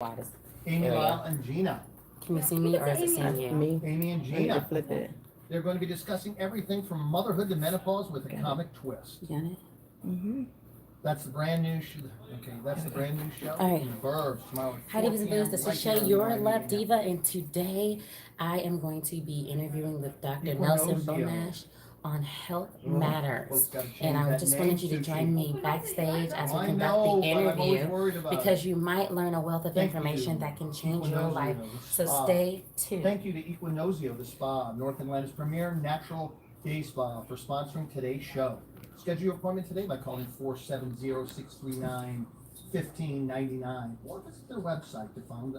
Widest Amy, area. Lyle, and Gina. Can you see me or is it seeing you? Me. Amy and I need to Gina. flip it. They're going to be discussing everything from motherhood to menopause with a comic twist. You got it? Mm-hmm. That's the brand new that's the brand new show. All right. Verbs tomorrow. Hi, Divas and Things. This is Shay, your love diva, and today I am going to be interviewing with Dr. Nelson Bomash on Health Matters. And I just wanted you to join me backstage as we conduct the interview because you might learn a wealth of information that can change your life. So stay tuned. Thank you to Equinosio, the spa, North Atlanta's premier natural day spa, for sponsoring today's show. Schedule your appointment today by calling 470-639-1599 or visit their website to find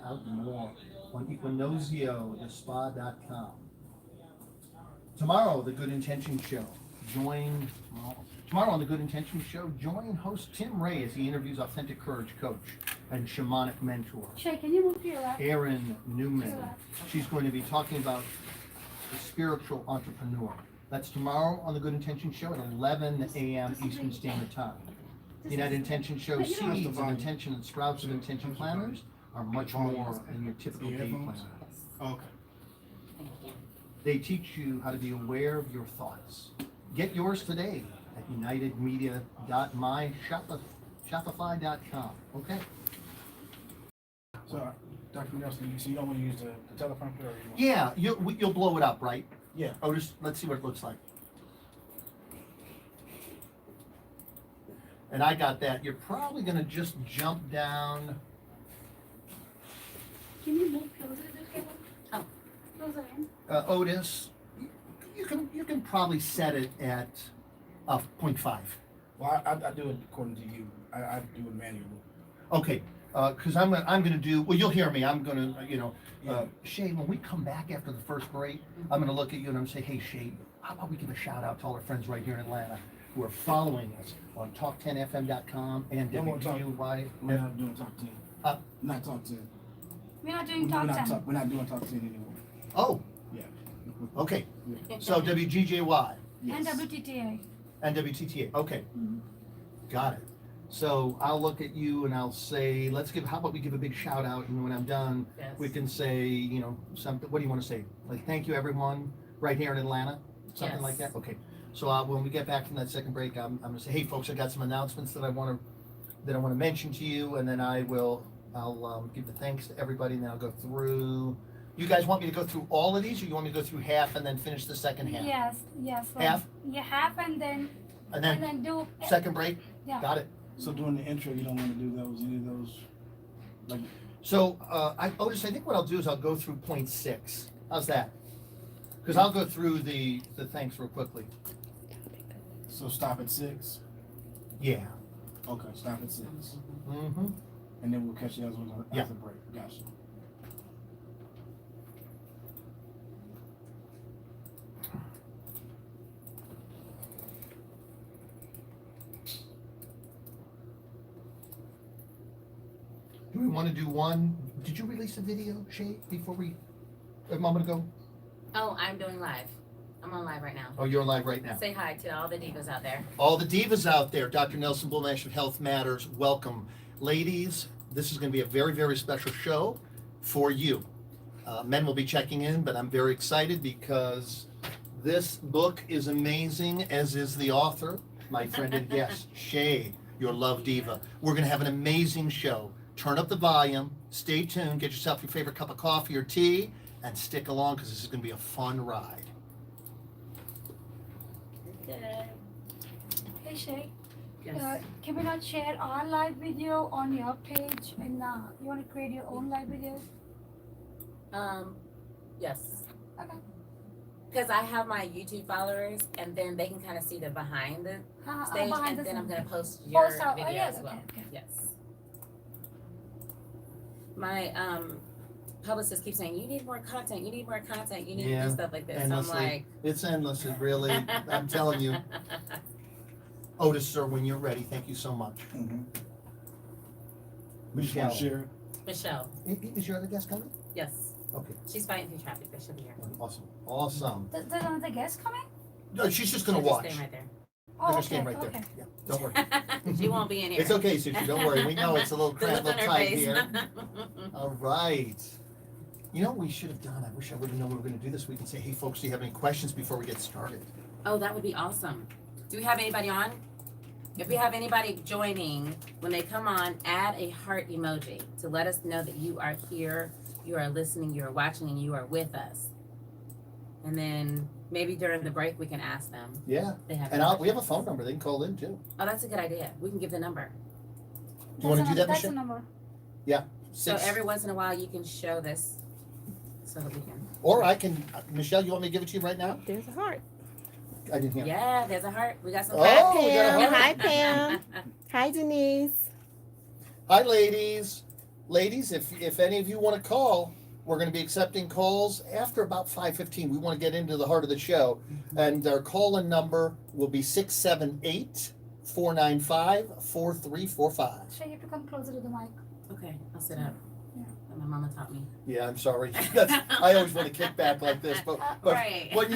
out more on equinosiothespa.com. Tomorrow, the Good Intention Show. Tomorrow on the Good Intention Show, join host Tim Ray as he interviews authentic courage coach and shamanic mentor Shay, can you move to your left? Erin Newman. She's going to be talking about the spiritual entrepreneur. That's tomorrow on the Good Intention Show at 11 a.m. Eastern Standard Time. The United Intention Show seeds of intention and sprouts of intention planners are much more than your typical day planner. Okay. They teach you how to be aware of your thoughts. Get yours today at unitedmedia.myshopify.com. Okay? So, Dr. Nelson, so you don't want to use the teleprompter? Or you want... Yeah, you'll blow it up, right? Yeah. Oh, just let's see what it looks like. And I got that. You're probably going to just jump down. Can you move closer to the table? Oh. Closer in. Otis, you can probably set it at 0.5. Well, I do it according to you. I do it manually. Okay, because I'm gonna do. Well, you'll hear me. I'm gonna, Shay. When we come back after the first break, I'm gonna look at you and I'm gonna say, hey, Shay, how about we give a shout out to all our friends right here in Atlanta who are following us on Talk10fm.com and WQY. We're not doing Talk 10. Not Talk 10. We're not doing talk time. We're not doing Talk 10 anymore. Oh. Yeah. Okay. So WGJY. Yes. And WTTA. And WTTA. Okay. Mhm. Got it. So I'll look at you and I'll say, how about we give a big shout out, and when I'm done, Yes. we can say, something. What do you want to say? Like, thank you everyone right here in Atlanta? Something Yes. like that? Okay. So when we get back from that second break, I'm going to say, hey folks, I got some announcements that I want to mention to you, and then I'll give the thanks to everybody, and then I'll go through. You guys want me to go through all of these, or you want me to go through half and then finish the second half? Yes. Half? Yeah, half and then do. Second break? Yeah. Got it. So during the intro, you don't want to do any of those? Like, So, Otis, I think what I'll do is I'll go through point 6. How's that? Because I'll go through the thanks real quickly. so stop at 6? Yeah. Okay, stop at 6. Mm-hmm. And then we'll catch the other ones Yeah. after the break. Gotcha. Do we want to do one? Did you release a video, Shay, before a moment ago? Oh, I'm doing live. I'm on live right now. Oh, you're live right now. Say hi to all the divas out there. All the divas out there, Dr. Nelson Bulmash of Health Matters, welcome. Ladies, this is going to be a very, very special show for you. Men will be checking in, but I'm very excited because this book is amazing, as is the author, my friend and guest, Shay, your love diva. We're going to have an amazing show. Turn up the volume, stay tuned, get yourself your favorite cup of coffee or tea, and stick along because this is going to be a fun ride. Hey Shay, Yes. can we not share our live video on your page? And you want to create your own live video? Yes. Okay. Because I have my YouTube followers, and then they can kind of see the behind the stage, behind and the then I'm scenes. going to post your Post out- video yes, as well. okay. Yes. My publicist keeps saying, you need more content, you need more content, you need to Yeah, do stuff like this. endlessly. I'm like, It's endless, it really, I'm telling you. Otis, sir, when you're ready, thank you so much. Mm-hmm. We just want to share it. Michelle, Is your other guest coming? yes. Okay, She's fighting through traffic, but she'll be here. awesome, awesome. There's another guest coming? No, she's just gonna She'll watch. Stay right there. Oh, Just stand okay, right there. okay. Yeah, don't worry. She won't be in here. It's okay, Suchi, don't worry. We know it's a little The cramped, look on little her tight face. here. All right. You know what we should have done? I wish I would have known we were going to do this. We can say, hey, folks, do you have any questions before we get started? Oh, that would be awesome. Do we have anybody on? If we have anybody joining, when they come on, add a heart emoji to let us know that you are here, you are listening, you are watching, and you are with us. And then maybe during the break, we can ask them. Yeah. They have And we have a questions. phone number. They can call in, too. Oh, that's a good idea. We can give the number. Do you want to do that, That's Michelle? the number. So every once in a while, you can show this so that we can. Or I can, Michelle, you want me to give it to you right now? There's a heart. I didn't hear. Yeah, there's a heart. We got some. Oh, claps. we got a Pam. heart. Hi, Pam. Hi, Denise. Hi, ladies. Ladies, if any of you want to call, we're going to be accepting calls after about 5:15. We want to get into the heart of the show. And our call-in number will be 678-495-4345. Shay, you have to come closer to the mic. Okay, I'll sit up. Yeah. My mama taught me. Yeah, I'm sorry. I always want to kick back like this, but Right. when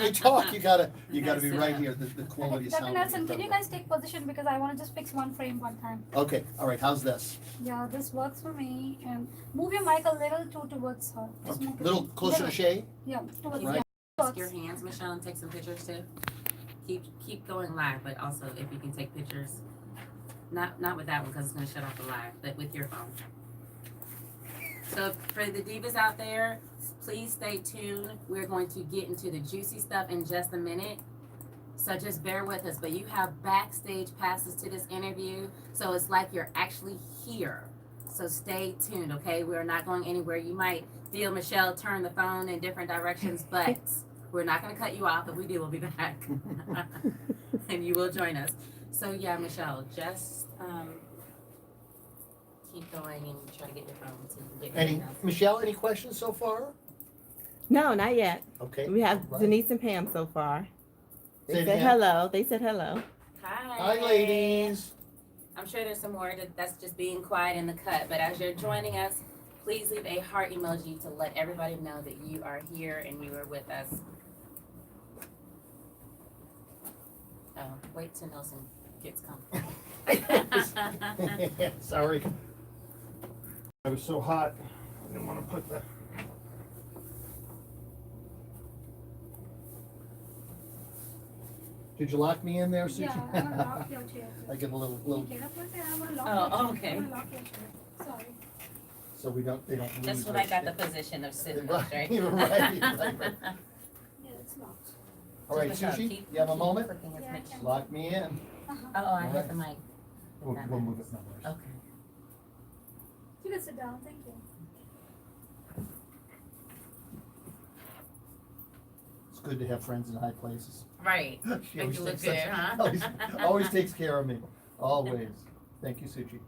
you talk, you gotta be right here. The quality of Dr. sound. Nelson, can you guys take position because I want to just fix one frame one time. Okay, all right. How's this? Yeah, this works for me. And move your mic a little towards her. Just Okay. move it. Little closer to Little. Shay. Yeah, towards Right. yeah. Mask Works. your hands, Michelle, and take some pictures too. Keep going live, but also if you can take pictures, not with that one because it's gonna shut off the live, but with your phone. So for the divas out there, please stay tuned. We're going to get into the juicy stuff in just a minute. So just bear with us. But you have backstage passes to this interview, so it's like you're actually here. So stay tuned, okay? We're not going anywhere. You might feel Michelle turn the phone in different directions, but we're not going to cut you off. If we do, we'll be back. And you will join us. So yeah, Michelle, just keep going and try to get your phone so you can get your emails. Michelle, any questions so far? No, not yet. Okay. We have Right. Denise and Pam so far. Say They it said again. hello. They said hello. Hi, ladies. I'm sure there's some more that's just being quiet in the cut, but as you're joining us, please leave a heart emoji to let everybody know that you are here and you are with us. Oh, wait till Nelson gets comfortable. Sorry. It was so hot, I didn't want to put that. Did you lock me in there, Susan? Yeah, I'm gonna lock your chair. I get a little, Get up with it. I'm gonna lock Oh, your chair. okay. I'm gonna lock your chair. Sorry. so they don't lose. That's when their I got the shit. position of sitting Right, up, right? right, right. Yeah, it's locked. All right, Michelle, Sushi, keep- you have a keep moment? clicking as Yeah, I much- can. Lock me in. Uh-huh. Oh, I hit the mic. We'll move it. No worries. Okay. You can sit down. Thank you. It's good to have friends in high places. Right. She Make always you look takes good, such- huh? always takes care of me. Always. Thank you, Suchi.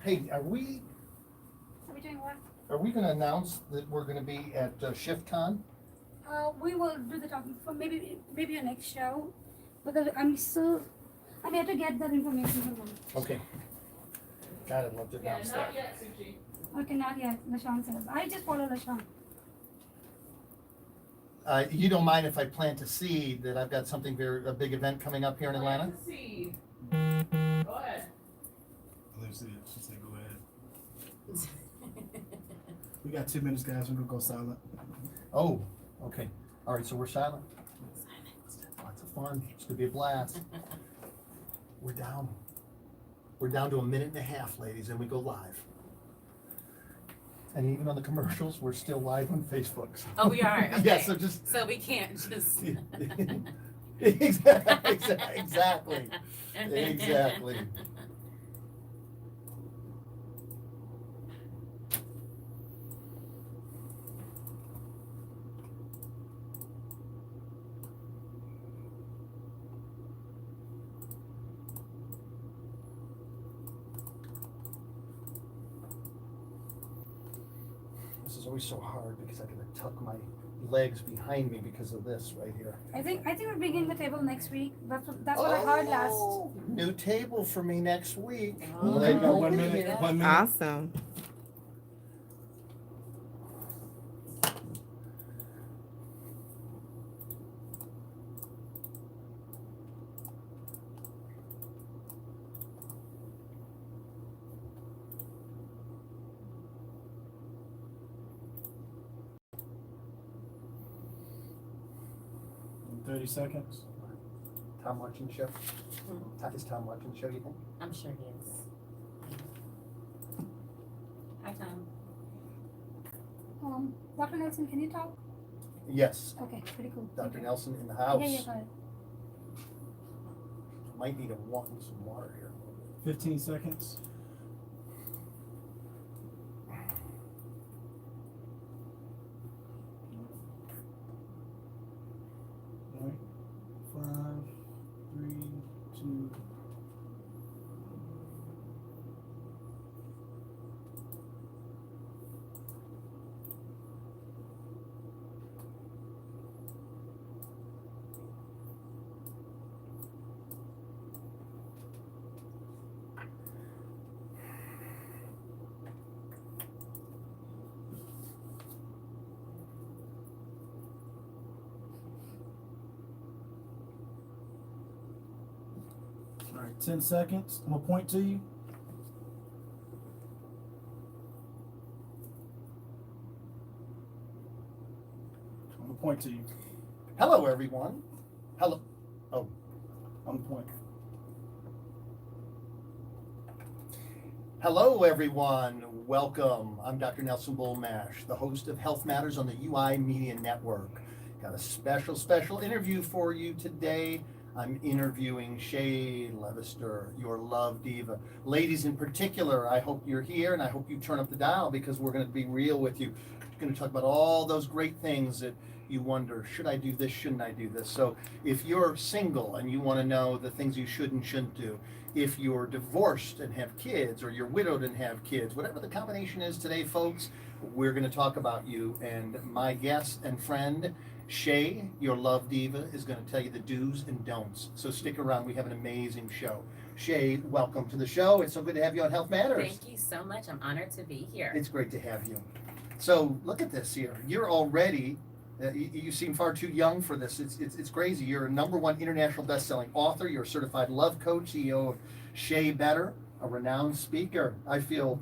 Hey, Are we doing what? are we gonna announce that we're gonna be at ShiftCon? We will do the talking for maybe your next show, because I'm here to get that information from them. Okay. God, I'd love to announce that. Okay, not yet. LaShawn says. I just follow LaShawn. You don't mind if I plant a seed that I've got something a big event coming up here in Atlanta? Go ahead. She said, go ahead. We got 2 minutes, guys. We're gonna go silent. Oh, okay. All right, so we're silent. Lots of fun. It's gonna be a blast. We're down. We're down to a minute and a half, ladies, and we go live. And even on the commercials, we're still live on Facebook. So. Oh, we are? Okay. Yeah, so just. So we can't just. Exactly. Exactly. This is always so hard because I gotta tuck my legs behind me because of this right here. I think we're bringing the table next week. That's what I heard last. Oh, new table for me next week. Oh. Glad Okay, you're 1 here. minute. 1 minute. Awesome. 30 seconds. Tom watching the show? Is Tom watching the show, you think? I'm sure he is. Hi, Tom. Dr. Nelson, can you talk? Yes. Okay, pretty cool. Dr. Okay. Nelson in the house. Yeah, go ahead. Might need some water here. 15 seconds. All right. 5, 3, 2. All right, 10 seconds. I'm gonna point to you. I'm gonna point to you. Hello, everyone. Hello. Oh, I'm gonna point. hello, everyone. Welcome. I'm Dr. Nelson Bolmash, the host of Health Matters on the UI Media Network. Got a special interview for you today. I'm interviewing Shay Levister, your love diva. Ladies in particular, I hope you're here and I hope you turn up the dial because we're going to be real with you. We're going to talk about all those great things that you wonder, should I do this, shouldn't I do this? So if you're single and you want to know the things you should and shouldn't do, if you're divorced and have kids or you're widowed and have kids, whatever the combination is today, folks, we're going to talk about you. And my guest and friend, Shay, your love diva, is going to tell you the do's and don'ts. So stick around. We have an amazing show. Shay, welcome to the show. It's so good to have you on Health Matters. Thank you so much. I'm honored to be here. It's great to have you. So look at this here. You're already, you seem far too young for this. It's crazy. You're a #1 international best-selling author. You're a certified love coach, CEO of Shay Better, a renowned speaker. I feel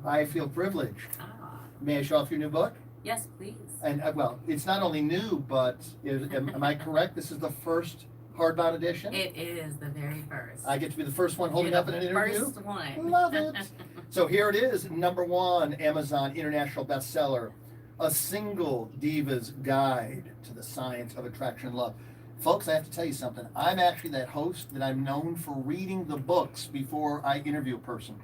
privileged. Ah, May I show off your new book? yes, please. And well, it's not only new, but am I correct? This is the first hardbound edition. It is the very first. I get to be the first one holding You're up in the an interview. First one. Love it. So here it is, #1 Amazon international bestseller, A Single Diva's Guide to the Science of Attraction and Love. Folks, I have to tell you something. I'm actually that host that I'm known for reading the books before I interview a person.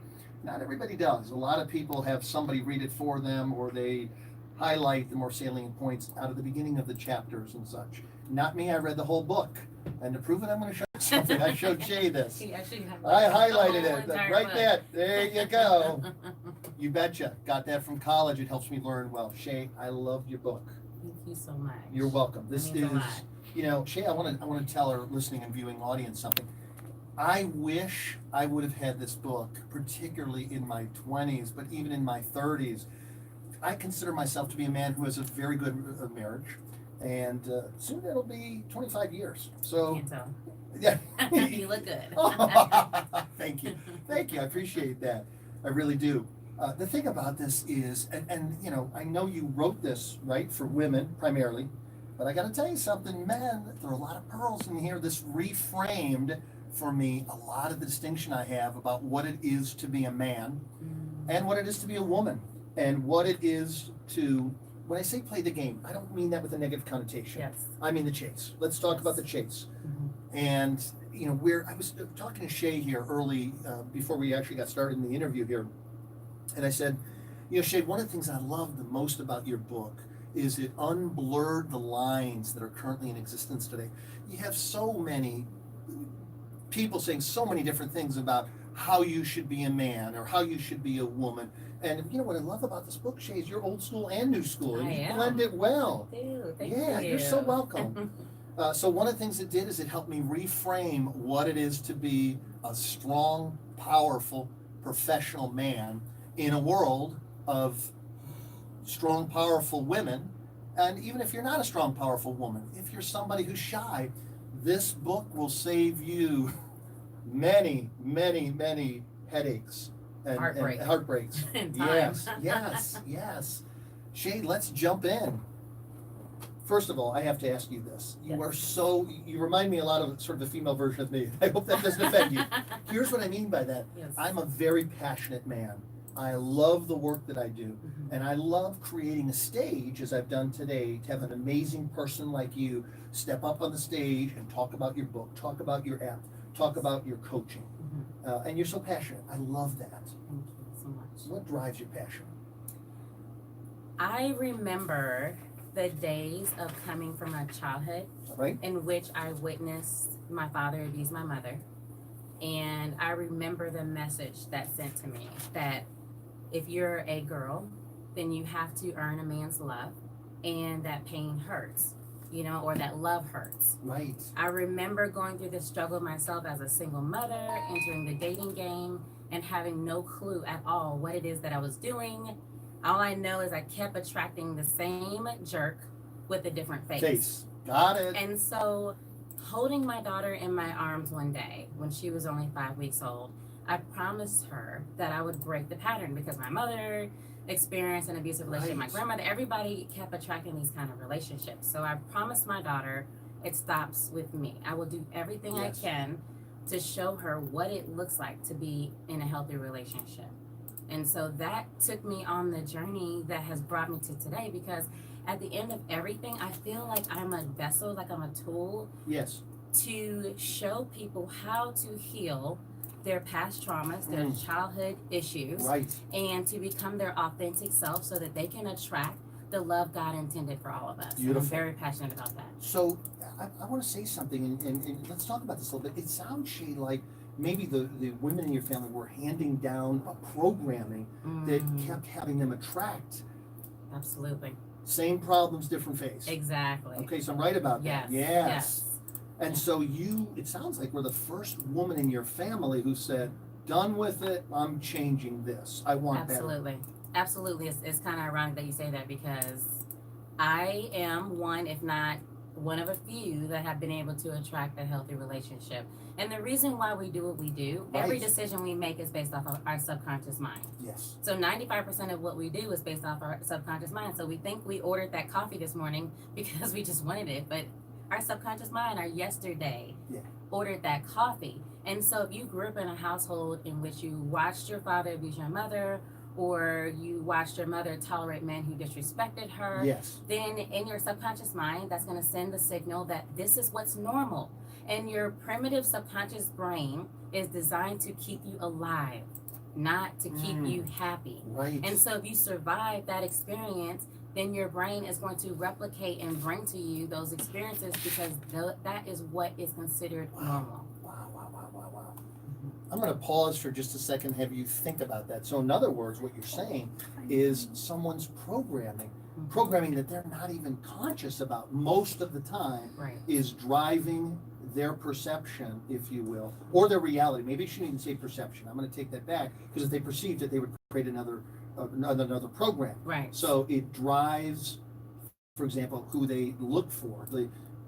Not everybody does. A lot of people have somebody read it for them, or they highlight the more salient points out of the beginning of the chapters and such. Not me. I read the whole book. And to prove it, I'm going to show you something. I showed Shay this. He actually I highlighted the whole it entire right book. there. There you go. You betcha. Got that from college. It helps me learn well. Shay, I loved your book. Thank you so much. You're welcome. This That means a is, lot. you know, Shay, I want to tell our listening and viewing audience something. I wish I would have had this book, particularly in my 20s, but even in my 30s. I consider myself to be a man who has a very good marriage, and soon it'll be 25 years. So, Can't tell. yeah. You look good. Thank you. Thank you. I appreciate that. I really do. The thing about this is, and you know, I know you wrote this, right, for women primarily, but I got to tell you something, men, there are a lot of pearls in here. This reframed for me a lot of the distinction I have about what it is to be a man and what it is to be a woman and what it is to, when I say play the game, I don't mean that with a negative connotation. Yes. I mean the chase. Let's talk Yes. about the chase. Mhm. And, you know, I was talking to Shay here early, before we actually got started in the interview here. And I said, you know, Shay, one of the things I love the most about your book is it unblurred the lines that are currently in existence today. You have so many people saying so many different things about how you should be a man or how you should be a woman. And you know what I love about this book, Shay, is you're old school and new school, and I you am. blend it well. Thank Yeah, you. you're so welcome. So one of the things it did is it helped me reframe what it is to be a strong, powerful, professional man in a world of strong, powerful women. And even if you're not a strong, powerful woman, if you're somebody who's shy, this book will save you many, many, many headaches and heartbreaks. And Yes, time. yes, yes. Shay, let's jump in. First of all, I have to ask you this. You Yes. are so, you remind me a lot of sort of the female version of me. I hope that doesn't offend you. Here's what I mean by that. Yes. I'm a very passionate man. I love the work that I do. Mhm. And I love creating a stage, as I've done today, to have an amazing person like you step up on the stage and talk about your book, talk about your app, talk about your coaching. Mhm. And you're so passionate. I love that. Thank you so much. What drives your passion? I remember the days of coming from my childhood Right? in which I witnessed my father abuse my mother. And I remember the message that sent to me that if you're a girl, then you have to earn a man's love, and that pain hurts, you know, or that love hurts. Right. I remember going through this struggle myself as a single mother, entering the dating game, and having no clue at all what it is that I was doing. All I know is I kept attracting the same jerk with a different Face. Got it. And so, holding my daughter in my arms one day when she was only 5 weeks old, I promised her that I would break the pattern because my mother experienced an abusive relationship. Right. My grandmother, everybody kept attracting these kind of relationships. So I promised my daughter it stops with me. I will do everything Yes. I can to show her what it looks like to be in a healthy relationship. And so that took me on the journey that has brought me to today, because at the end of everything, I feel like I'm a vessel, like I'm a tool Yes. to show people how to heal their past traumas, their childhood issues, Right. and to become their authentic self so that they can attract the love God intended for all of us. And Beautiful. I'm very passionate about that. So I want to say something, and let's talk about this a little bit. It sounds, Shay, like maybe the women in your family were handing down a programming that kept having them attract Absolutely. same problems, different face. Exactly. Okay, so I'm right about that. Yes. Yes. And so you, it sounds like we're the first woman in your family who said, done with it, I'm changing this. I want better. Absolutely. Absolutely. It's kind of ironic that you say that, because I am one, if not one of a few, that have been able to attract a healthy relationship. And the reason why we do what we do, every Right. decision we make is based off of our subconscious mind. Yes. So 95% of what we do is based off our subconscious mind. So we think we ordered that coffee this morning because we just wanted it, but our subconscious mind, our yesterday, Yeah. ordered that coffee. And so if you grew up in a household in which you watched your father abuse your mother, or you watched your mother tolerate men who disrespected her, Yes. then in your subconscious mind, that's going to send the signal that this is what's normal. And your primitive subconscious brain is designed to keep you alive, not to keep you happy. Right. And so if you survive that experience, then your brain is going to replicate and bring to you those experiences, because that is what is considered normal. Wow, wow, wow, wow, wow. I'm going to pause for just a second and have you think about that. So in other words, what you're saying is someone's programming that they're not even conscious about most of the time, Right. is driving their perception, if you will, or their reality. Maybe I shouldn't even say perception. I'm going to take that back, because if they perceived it, they would create another program. Right. So it drives, for example, who they look for.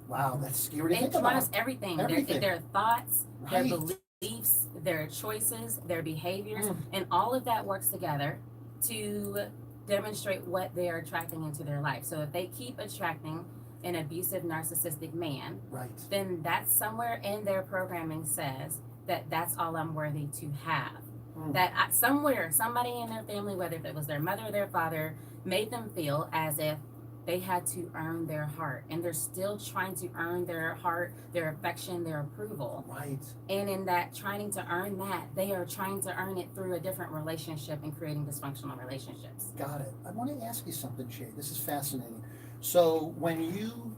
Wow, that's scary to It think about. drives everything. Everything. Their thoughts, Right. their beliefs, their choices, their behaviors, Mm. and all of that works together to demonstrate what they are attracting into their life. So if they keep attracting an abusive, narcissistic man, Right. then that's somewhere in their programming says that that's all I'm worthy to have. Mm. That somewhere, somebody in their family, whether it was their mother or their father, made them feel as if they had to earn their heart. And they're still trying to earn their heart, their affection, their approval. Right. And in that trying to earn that, they are trying to earn it through a different relationship and creating dysfunctional relationships. Got it. I want to ask you something, Shay. This is fascinating. So when you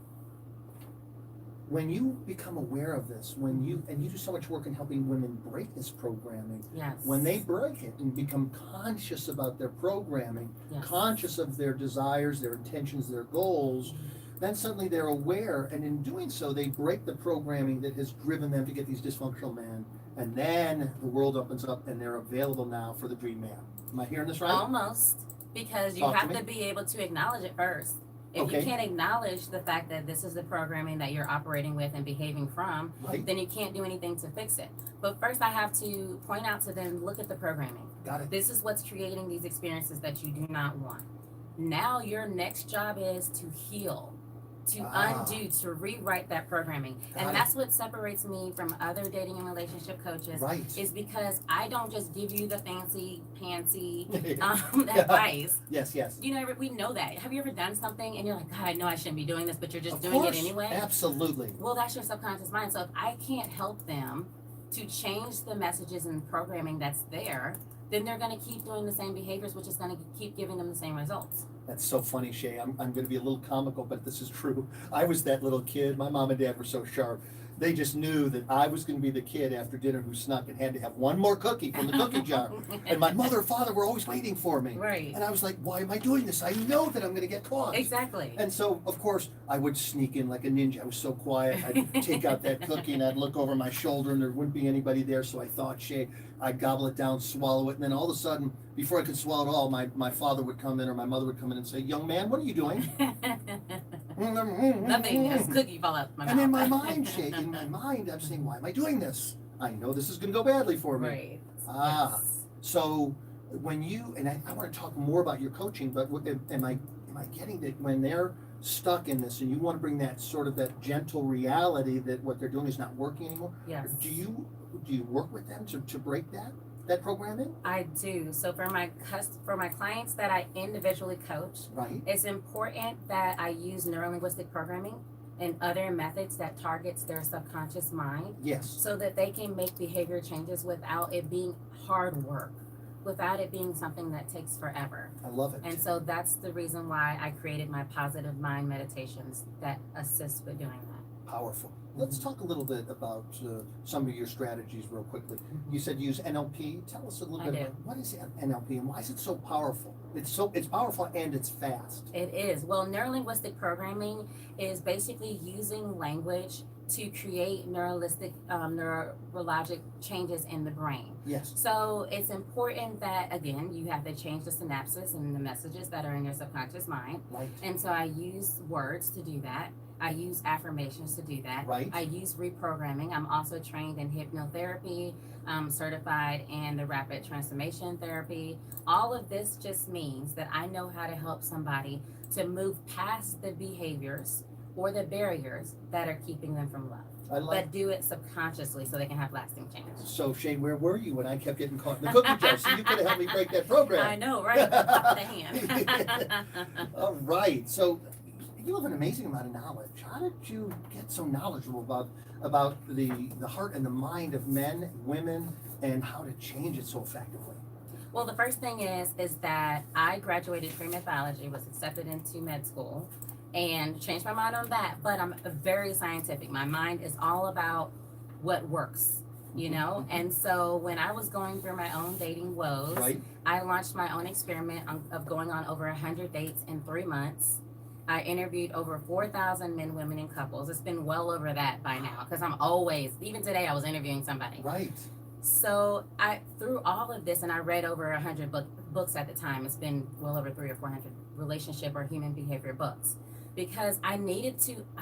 become aware of this, and you do so much work in helping women break this programming, Yes. when they break it and become conscious about their programming, Yes. conscious of their desires, their intentions, their goals, then suddenly they're aware, and in doing so, they break the programming that has driven them to get these dysfunctional men, and then the world opens up and they're available now for the dream man. Am I hearing this right? Almost, because you Talk to have me. to be able to acknowledge it first. If Okay. you can't acknowledge the fact that this is the programming that you're operating with and behaving from, Right. then you can't do anything to fix it. But first, I have to point out to them, look at the programming. Got it. This is what's creating these experiences that you do not want. Now, your next job is to heal. to undo, to rewrite that programming. Got it. And that's what separates me from other dating and relationship coaches. Right. Is because I don't just give you the fancy pantsy Yeah. advice. Yes, yes. You know, we know that. Have you ever done something and you're like, God, I know I shouldn't be doing this, but you're just Of doing course. it anyway? Absolutely. Well, that's your subconscious mind. So if I can't help them to change the messages and programming that's there, then they're going to keep doing the same behaviors, which is going to keep giving them the same results. That's so funny, Shay. I'm going to be a little comical, but this is true. I was that little kid. My mom and dad were so sharp. They just knew that I was going to be the kid after dinner who snuck and had to have one more cookie from the cookie jar. And my mother and father were always waiting for me. Right. And I was like, why am I doing this? I know that I'm going to get caught. Exactly. And so, of course, I would sneak in like a ninja. I was so quiet. I'd take out that cookie and I'd look over my shoulder and there wouldn't be anybody there. So I thought, Shay, I'd gobble it down, swallow it. And then all of a sudden, before I could swallow it all, my father would come in or my mother would come in and say, young man, what are you doing? Nothing. This cookie fall out my mouth. And in my mind, Shay, in my mind, I'm saying, why am I doing this? I know this is going to go badly for me. Right. Ah. Yes. So when you, and I want to talk more about your coaching, but am I getting that when they're stuck in this and you want to bring that sort of that gentle reality that what they're doing is not working anymore? Yes. Do you work with them to break that programming? I do. So for my clients that I individually coach, Right. it's important that I use neurolinguistic programming and other methods that targets their subconscious mind Yes. so that they can make behavior changes without it being hard work, without it being something that takes forever. I love it. And so that's the reason why I created my positive mind meditations that assist with doing that. Powerful. Let's talk a little bit about some of your strategies real quickly. You said use NLP. Tell us a little I bit do. about what is NLP and why is it so powerful? It's powerful and it's fast. It is. Well, neurolinguistic programming is basically using language to create neurologic changes in the brain. Yes. So it's important that, again, you have to change the synapses and the messages that are in your subconscious mind. Right. And so I use words to do that. I use affirmations to do that. Right. I use reprogramming. I'm also trained in hypnotherapy. I'm certified in the rapid transformation therapy. All of this just means that I know how to help somebody to move past the behaviors or the barriers that are keeping them from love. I love But do it subconsciously so they can have lasting change. So, Shay, where were you when I kept getting caught in the cookie jar? So you could have helped me break that program. I know, right? Top of the hand. All right. So you have an amazing amount of knowledge. How did you get so knowledgeable about the heart and the mind of men, women, and how to change it so effectively? Well, the first thing is that I graduated pre-med biology, was accepted into med school, and changed my mind on that. But I'm very scientific. My mind is all about what works, you know? And so when I was going through my own dating woes, Right. I launched my own experiment of going on over 100 dates in 3 months. I interviewed over 4,000 men, women, and couples. It's been well over that by now because I'm always, even today, I was interviewing somebody. Right. So through all of this, and I read over 100 books at the time. It's been well over 300 or 400 relationship or human behavior books because I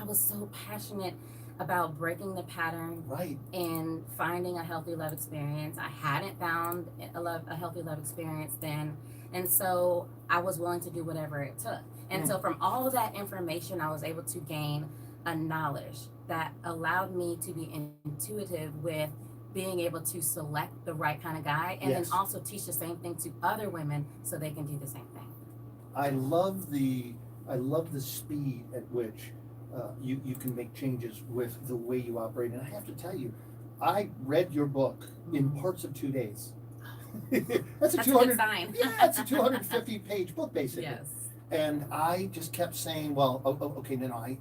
was so passionate about breaking the pattern Right. and finding a healthy love experience. I hadn't found a healthy love experience then. And so I was willing to do whatever it took. And so from all of that information, I was able to gain a knowledge that allowed me to be intuitive with being able to select the right kind of guy and Yes. then also teach the same thing to other women so they can do the same thing. I love the speed at which you can make changes with the way you operate. And I have to tell you, I read your book in parts of 2 days. That's a That's a 200. good sign. Yeah, it's a 250-page book basically. Yes. And I just kept saying, well, okay, no,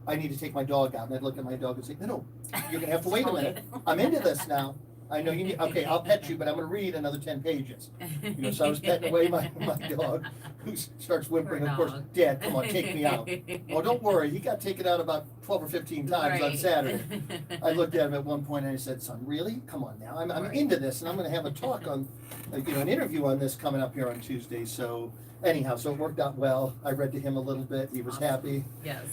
I need to take my dog out. And I'd look at my dog and say, no, you're gonna have to wait a minute. I'm into this now. I know you need, okay, I'll pet you, but I'm gonna read another 10 pages. You know, so I was petting away my dog, who starts whimpering, Poor of course, dog. Dad, come on, take me out. Oh, don't worry, he got taken out about 12 or 15 times on Right. Saturday. I looked at him at one point and I said, son, really? Come on now, I'm Right. into this, and I'm gonna have a talk on, an interview on this coming up here on Tuesday, so anyhow, so it worked out well. I read to him a little bit, he was Awesome. happy. Yes.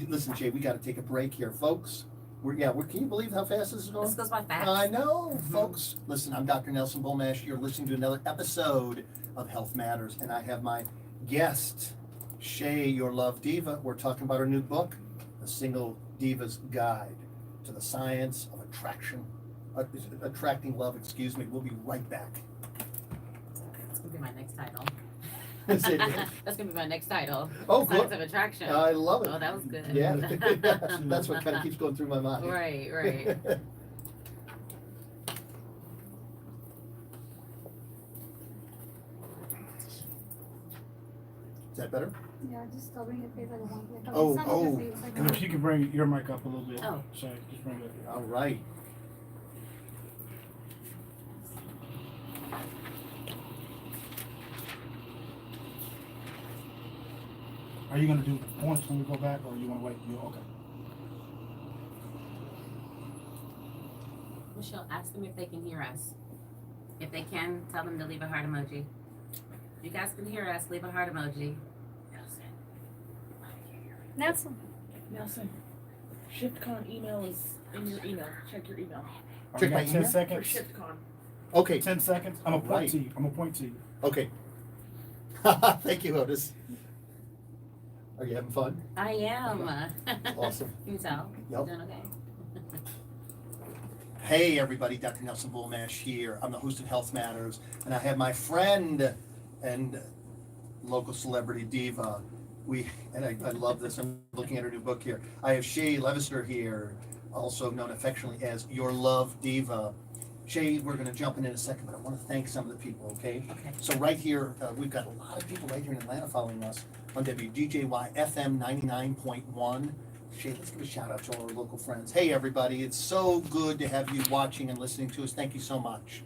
Listen, Jay, we gotta take a break here, folks. Can you believe how fast this is going? This goes by fast. I know, folks. Listen, I'm Dr. Nelson Bolmash. You're listening to another episode of Health Matters, and I have my guest, Shay, Your Love Diva. We're talking about her new book, the Single Diva's Guide to the Science of Attracting Love. Excuse me. We'll be right back. That's gonna be my next title. That's it. That's gonna be my next title. Oh, Science good. of Attraction. I love it. Oh, that was good. Yeah, that's what kind of keeps going through my mind. Right, right. Is that better? Yeah, just covering your face. I don't want to. Oh, Some of oh. your face, I And don't- if you could bring your mic up a little bit, Oh. Shay, just bring it. All right. Are you gonna do points when we go back, or you wanna wait? You okay? Michelle, ask them if they can hear us. If they can, tell them to leave a heart emoji. If you guys can hear us, leave a heart emoji. Nelson. Nelson, ShiftCon email is in your email. Check your email. Check my Got 10 email? For seconds. ShiftCon. Okay. 10 seconds. I'm a point Right. to you. I'm a point to you. Okay. Thank you, Otis. Are you having fun? I am. Awesome. Can you tell? Yep. You doing okay? Hey everybody, Dr. Nelson Bulmash here. I'm the host of Health Matters, and I have my friend and local celebrity diva. I love this. I'm looking at her new book here. I have Shay Levister here, also known affectionately as Your Love Diva. Shay, we're going to jump in a second, but I want to thank some of the people, okay? Okay. So right here, we've got a lot of people right here in Atlanta following us on WGJY FM 99.1. Shay, let's give a shout out to all our local friends. Hey everybody, it's so good to have you watching and listening to us. Thank you so much.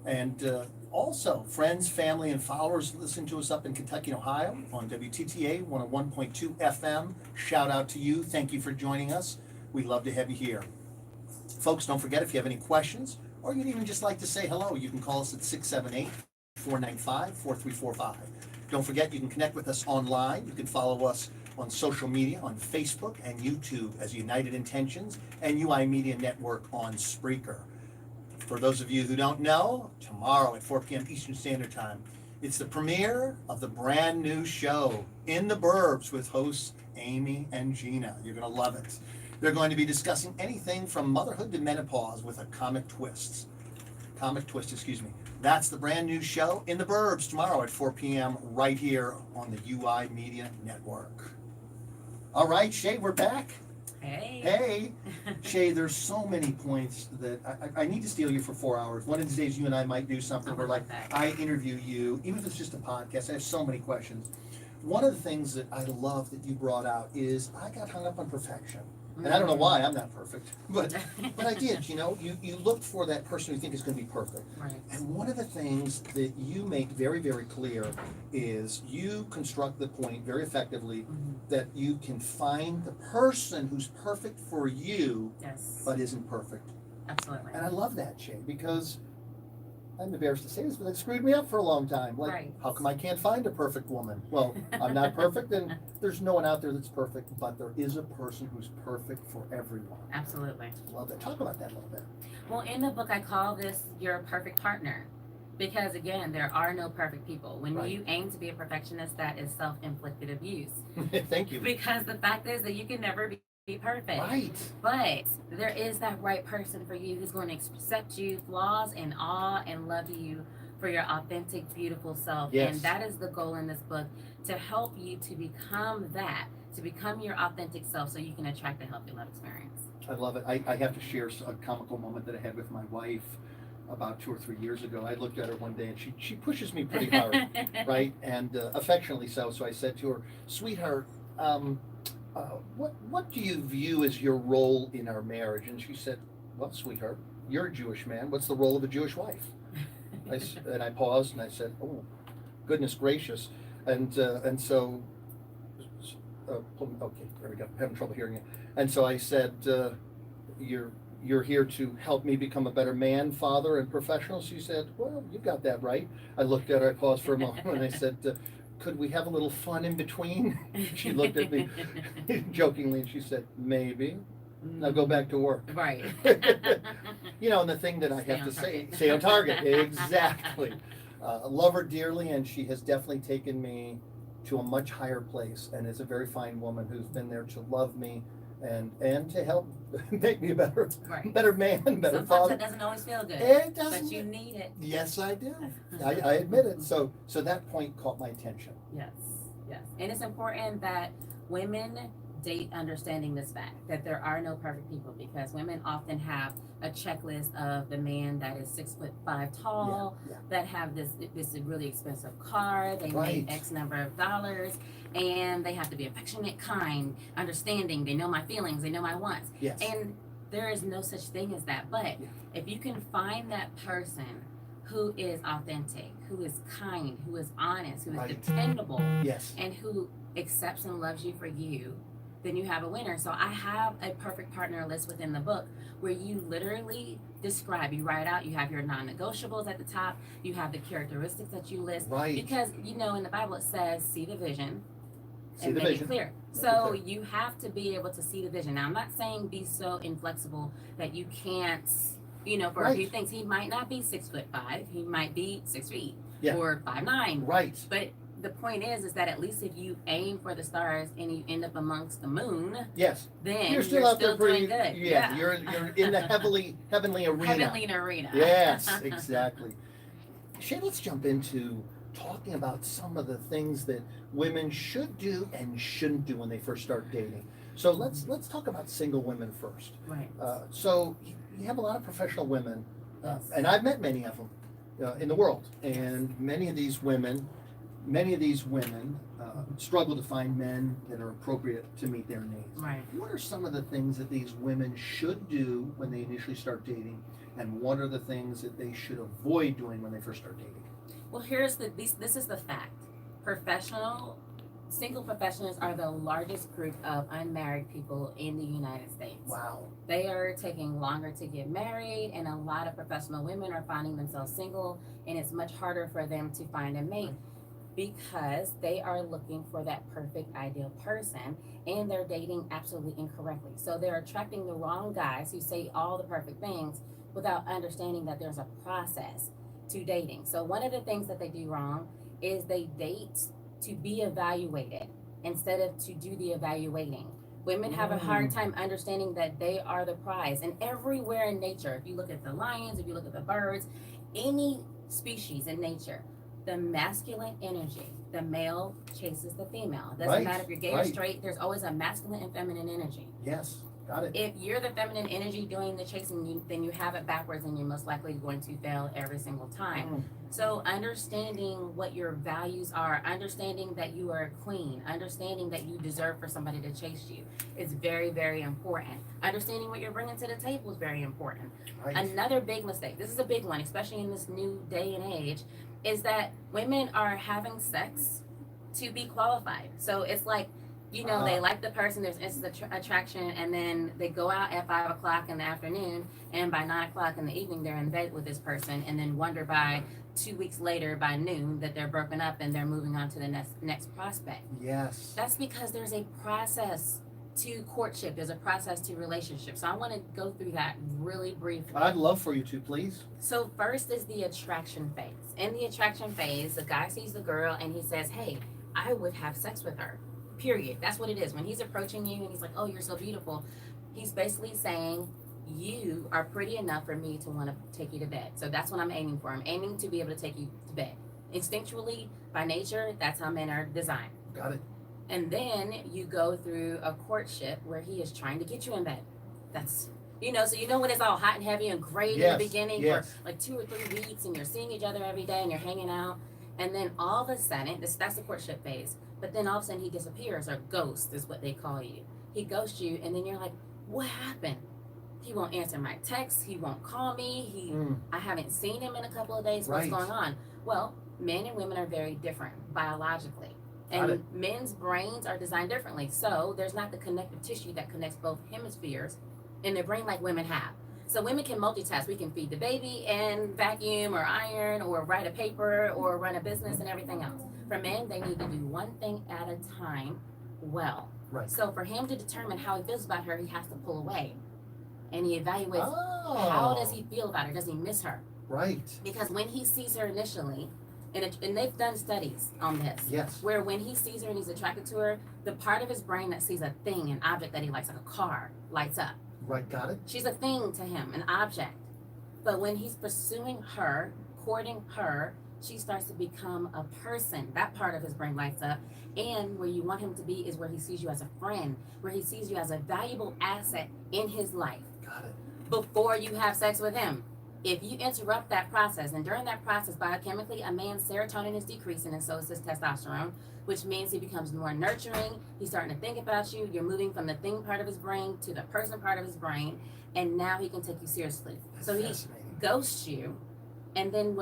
And also, friends, family, and followers listening to us up in Kentucky and Ohio on WTTA 101.2 FM. Shout out to you. Thank you for joining us. We love to have you here. Folks, don't forget, if you have any questions or you'd even just like to say hello, you can call us at 678-495-4345. Don't forget, you can connect with us online. You can follow us on social media, on Facebook and YouTube as United Intentions and UI Media Network on Spreaker. For those of you who don't know, tomorrow at 4 p.m. Eastern Standard Time, it's the premiere of the brand new show, In the Burbs, with hosts Amy and Gina. You're going to love it. They're going to be discussing anything from motherhood to menopause with a comic twist. That's the brand new show, In the Burbs, tomorrow at 4 p.m. right here on the UI Media Network. All right, Shay, we're back. Hey. Hey, Shay, there's so many points that I need to steal you for 4 hours. One of these days you and I might do something where like I interview you, even if it's just a podcast. I have so many questions. One of the things that I love that you brought out is I got hung up on perfection. And I don't know why, I'm not perfect, but I did, you look for that person you think is going to be perfect. Right. And one of the things that you make very, very clear is you construct the point very effectively that you can find the person who's perfect for you, Yes. but isn't perfect. Absolutely. And I love that, Shay, because I'm embarrassed to say this, but it screwed me up for a long time. Like, Right. how come I can't find a perfect woman? Well, I'm not perfect, and there's no one out there that's perfect, but there is a person who's perfect for everyone. Absolutely. Love that. Talk about that a little bit. Well, in the book, I call this your perfect partner. Because again, there are no perfect people. When Right. you aim to be a perfectionist, that is self-inflicted abuse. Thank you. Because the fact is that you can never be perfect. Right. But there is that right person for you who's going to accept you, flaws and all, and love you for your authentic, beautiful self. Yes. And that is the goal in this book, to help you to become that, to become your authentic self so you can attract a healthy love experience. I love it. I have to share a comical moment that I had with my wife about 2 or 3 years ago. I looked at her one day and she pushes me pretty hard, right? And affectionately so. So I said to her, sweetheart, what do you view as your role in our marriage? And she said, well, sweetheart, you're a Jewish man. What's the role of a Jewish wife? And I paused and I said, oh, goodness gracious. And so, okay, there we go. I'm having trouble hearing you. And so I said, you're here to help me become a better man, father, and professional. She said, well, you got that right. I looked at her, I paused for a moment, and I said, could we have a little fun in between? She looked at me jokingly, and she said, maybe. Now go back to work. Right. And the thing that I have to say, stay on target. Exactly. Love her dearly, and she has definitely taken me to a much higher place, and is a very fine woman who's been there to love me and to help make me a better Right. better man, better Sometimes father. it doesn't always feel good, It but doesn't. you need it. Yes, I do. I admit it. So that point caught my attention. Yes, yes. And it's important that women date understanding this fact that there are no perfect people, because women often have a checklist of the man that is 6'5" tall, Yeah, that have this really expensive car, they Right. make X number of dollars, and they have to be affectionate, kind, understanding, they know my feelings, they know my wants. Yes. And there is no such thing as that. But Yeah. if you can find that person who is authentic, who is kind, who is honest, who is Right. dependable, Yes. and who accepts and loves you for you, then you have a winner. So I have a perfect partner list within the book where you literally describe, you write out, you have your non-negotiables at the top, you have the characteristics that you list. Right. Because, you know, in the Bible it says, see the vision See and the make vision. it clear. Make it So clear. you have to be able to see the vision. Now, I'm not saying be so inflexible that you can't, you know, for a few Right. things, he might not be 6'5", he might be 6 feet Yeah. or 5'9". Right. But the point is that at least if you aim for the stars and you end up amongst the moon, Yes. then You're still out there doing pretty. good. Yeah. You're in the heavenly arena. Heavenly arena. Yes, exactly. Shay, let's jump into talking about some of the things that women should do and shouldn't do when they first start dating. So let's talk about single women first. Right. So you have a lot of professional women, Yes. and I've met many of them in the world, and many of these women struggle to find men that are appropriate to meet their needs. Right. What are some of the things that these women should do when they initially start dating, and what are the things that they should avoid doing when they first start dating? Well, this is the fact. Single professionals are the largest group of unmarried people in the United States. Wow. They are taking longer to get married, and a lot of professional women are finding themselves single, and it's much harder for them to find a mate because they are looking for that perfect ideal person, and they're dating absolutely incorrectly. So they're attracting the wrong guys who say all the perfect things without understanding that there's a process to dating. So one of the things that they do wrong is they date to be evaluated instead of to do the evaluating. Women have a hard time understanding that they are the prize. And everywhere in nature, if you look at the lions, if you look at the birds, any species in nature, the masculine energy, the male chases the female. It doesn't Right, matter if you're gay or right. straight, there's always a masculine and feminine energy. Yes. Got it. If you're the feminine energy doing the chasing, then you have it backwards, and you're most likely going to fail every single time. So understanding what your values are, understanding that you are a queen, understanding that you deserve for somebody to chase you is very, very important. Understanding what you're bringing to the table is very important. Right. Another big mistake, this is a big one, especially in this new day and age, is that women are having sex to be qualified. So it's like, you know, they like the person, there's instant attraction, and then they go out at 5 o'clock in the afternoon, and by 9 o'clock in the evening, they're in bed with this person, and then wonder by 2 weeks later, by noon, that they're broken up and they're moving on to the next prospect. Yes. That's because there's a process to courtship, there's a process to relationship. So I want to go through that really briefly. I'd love for you to, please. So first is the attraction phase. In the attraction phase, the guy sees the girl and he says, hey, I would have sex with her. Period. That's what it is. When he's approaching you and he's like, oh, you're so beautiful, he's basically saying, you are pretty enough for me to want to take you to bed. So that's what I'm aiming for. I'm aiming to be able to take you to bed. Instinctually, by nature, that's how men are designed. Got it. And then you go through a courtship where he is trying to get you in bed. That's, you know, so you know when it's all hot and heavy and great in Yes, the beginning yes. for like 2 or 3 weeks, and you're seeing each other every day and you're hanging out. And then all of a sudden, that's the courtship phase. But then all of a sudden he disappears, or ghost is what they call you. He ghosts you, and then you're like, what happened? He won't answer my texts. He won't call me. I haven't seen him in a couple of days. What's Right. going on? Well, men and women are very different biologically. Got And men's brains are designed differently. So there's not the connective tissue that connects both hemispheres in their brain like women have. So women can multitask. We can feed the baby and vacuum or iron or write a paper or run a business and everything else. For men, they need to do one thing at a time well. Right. So for him to determine how he feels about her, he has to pull away. And he evaluates Oh. how does he feel about her? Does he miss her? Right. Because when he sees her initially, and they've done studies on this. Yes. Where when he sees her and he's attracted to her, the part of his brain that sees a thing, an object that he likes, like a car, lights up. Right, got it. She's a thing to him, an object. But when he's pursuing her, courting her, she starts to become a person. That part of his brain lights up. And where you want him to be is where he sees you as a friend, where he sees you as a valuable asset in his life Got it. before you have sex with him. If you interrupt that process, and during that process, biochemically, a man's serotonin is decreasing, and so is his testosterone, which means he becomes more nurturing. He's starting to think about you. You're moving from the thing part of his brain to the person part of his brain, and now he can take you seriously. That's So he fascinating. ghosts you, and then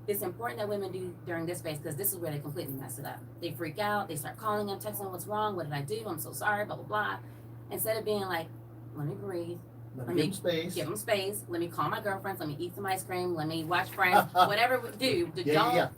it's important that women do during this phase, because this is where they completely mess it up. They freak out. They start calling him, texting him, what's wrong? What did I do? I'm so sorry, blah, blah, blah. Instead of being like, let me breathe. Let me give him space. Give him space. Let me call my girlfriends. Let me eat some ice cream. Let me watch Friends. Whatever we do, don't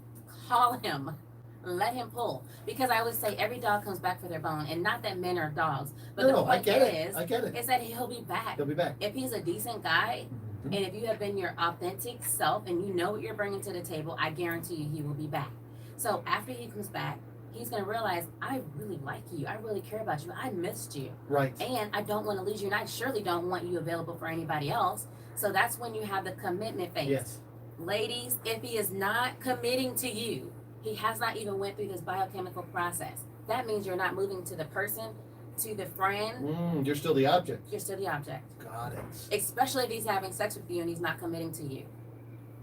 call him. Let him pull. Because I always say every dog comes back for their bone, and not that men are dogs. But the No, I point get it. is, I get it. is that he'll be back. He'll be back. If he's a decent guy, Mhm. and if you have been your authentic self and you know what you're bringing to the table, I guarantee you he will be back. So after he comes back, he's going to realize, I really like you. I really care about you. I missed you. Right. And I don't want to lose you, and I surely don't want you available for anybody else. So that's when you have the commitment phase. Yes. Ladies, if he is not committing to you, he has not even went through this biochemical process. That means you're not moving to the person, to the friend. You're still the object. You're still the object. Got it. Especially if he's having sex with you and he's not committing to you.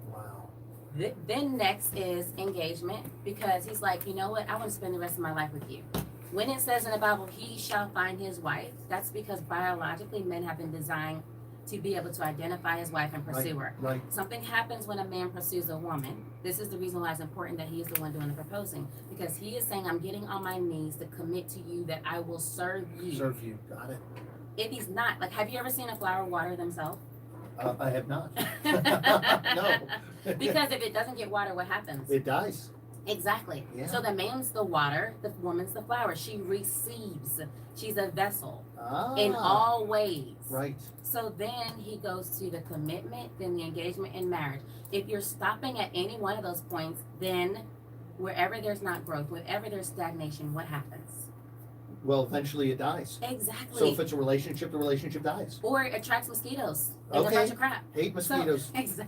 Wow. Then next is engagement, because he's like, you know what? I want to spend the rest of my life with you. When it says in the Bible, he shall find his wife, that's because biologically men have been designed to be able to identify his wife and pursue her. Right. Something happens when a man pursues a woman. This is the reason why it's important that he is the one doing the proposing, because he is saying, I'm getting on my knees to commit to you that I will serve you. Serve you. Got it. If he's not, like, have you ever seen a flower water themselves? I have not. No. Because if it doesn't get water, what happens? It dies. Exactly. Yeah. So the man's the water, the woman's the flower. She receives. She's a vessel in all ways. Right. So then he goes to the commitment, then the engagement and marriage. If you're stopping at any one of those points, then wherever there's not growth, wherever there's stagnation, what happens? Well, eventually it dies. Exactly. So if it's a relationship, the relationship dies. Or it attracts mosquitoes and Okay. a bunch of crap. Hate mosquitoes. So,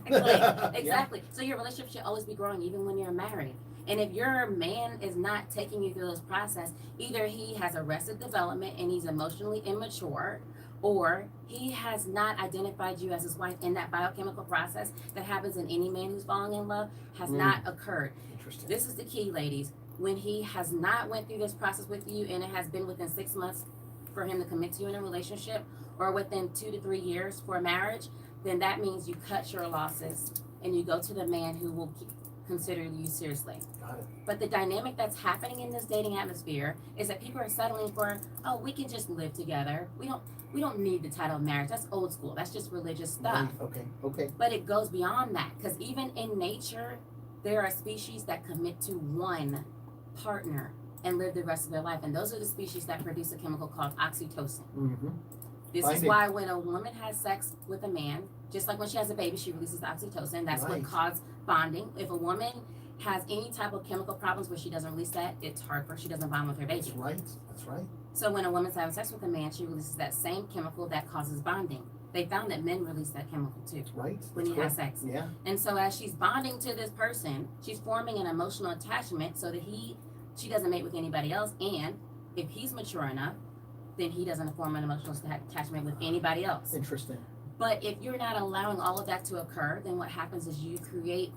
exactly. So your relationship should always be growing, even when you're married. And if your man is not taking you through this process, either he has arrested development and he's emotionally immature, or he has not identified you as his wife, in that biochemical process that happens in any man who's falling in love has not occurred. Interesting. This is the key, ladies. When he has not went through this process with you, and it has been within 6 months for him to commit to you in a relationship, or within 2 to 3 years for a marriage, then that means you cut your losses and you go to the man who will consider you seriously. Got it. But the dynamic that's happening in this dating atmosphere is that people are settling for, oh, we can just live together. We don't need the title of marriage. That's old school. That's just religious stuff. Right. Okay. Okay. But it goes beyond that, because even in nature, there are species that commit to one partner and live the rest of their life, and those are the species that produce a chemical called oxytocin. Mm-hmm. This is why when a woman has sex with a man, just like when she has a baby, she releases oxytocin. That's Right. what causes bonding. If a woman has any type of chemical problems where she doesn't release that, it's hard for her. She doesn't bond with her baby. That's right. That's right. So when a woman's having sex with a man, she releases that same chemical that causes bonding. They found that men release that chemical too Right. when That's you have correct. sex. Yeah. And so as she's bonding to this person, she's forming an emotional attachment so that she doesn't mate with anybody else. And if he's mature enough, then he doesn't form an emotional attachment with anybody else. Interesting. But if you're not allowing all of that to occur, then what happens is you create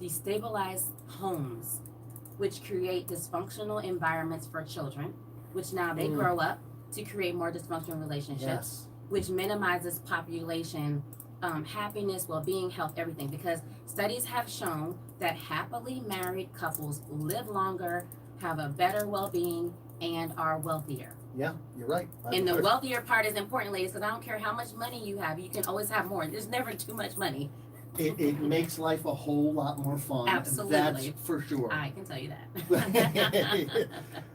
destabilized homes, which create dysfunctional environments for children, which now they grow up to create more dysfunctional relationships, Yes. which minimizes population, happiness, well-being, health, everything. Because studies have shown that happily married couples live longer, have a better well-being, and are wealthier. Yeah. You're right. And the wealthier part is important, ladies, because I don't care how much money you have, you can always have more. There's never too much money. It makes life a whole lot more fun. Absolutely. That's for sure. I can tell you that.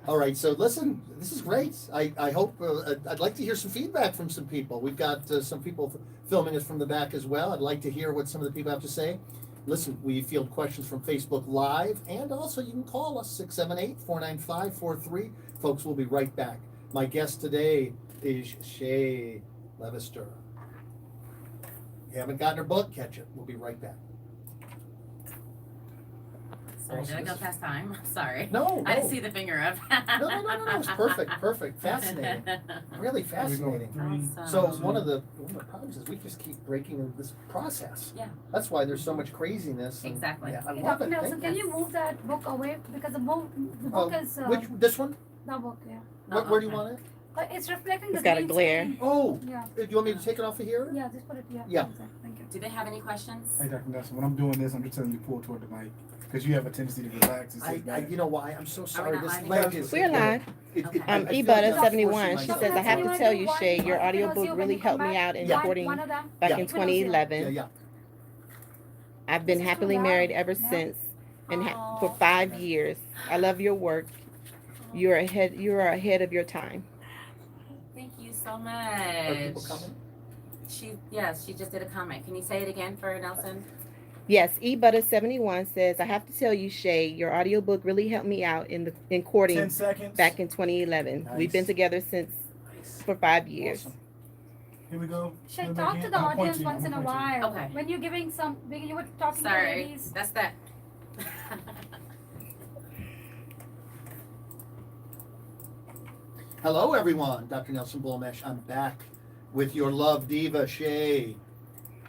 All right, so listen, this is great. I hope, I'd like to hear some feedback from some people. We've got some people filming us from the back as well. I'd like to hear what some of the people have to say. Listen, we field questions from Facebook Live, and also you can call us 678-495-43. Folks, we'll be right back. My guest today is Shay Levister. If you haven't gotten her book, catch it. We'll be right back. Sorry, did I go past time? Sorry. No, I didn't no. see the finger up. No. It's perfect. Fascinating. Really fascinating. So Awesome. one of the problems is we just keep breaking this process. Yeah. That's why there's so much craziness. And, Exactly. Yeah, I Hey, love Dr. it. Nelson, Thank can you. you move that book away? Because the book is, This one? the book, yeah. Where do you want it? But it's reflecting It's the got a green glare. screen. Oh, Yeah, do you want me to take it off of here? yeah, just put it, yeah. Yeah. Exactly. Thank you. Do they have any questions? Hey, Dr. Nelson, when I'm doing this, I'm just telling you to pull toward the mic because you have a tendency to relax and sit back. You know why? I'm so sorry. not This live leg anymore? is. We're live. Okay. I feel Ebutta like I'm 71. forcing She myself. says, I have to tell you, Shay, your One, audiobook when really you come helped me back, out in Yeah. recording one of them. back Yeah. in Yeah, 2011. Yeah. I've been This is happily too married loud. ever Yeah. since and for Aw. 5 years. I love your work. You are ahead of your time. Thank you so Are much. people coming? She just did a comment. Can you say it again for Nelson? Yes, Ebutta 71 says, I have to tell you, Shay, your audiobook really helped me out in courting 10 seconds. back in 2011. Nice. We've been together for 5 years. Awesome. Here we go. Shay, Come talk back to in. the I'm gonna point audience to you. once I'm in a gonna point to you. while. Okay. When you were talking to Sorry, ladies. that's that. Hello, everyone. Dr. Nelson Bulmesh. I'm back with your love diva, Shay.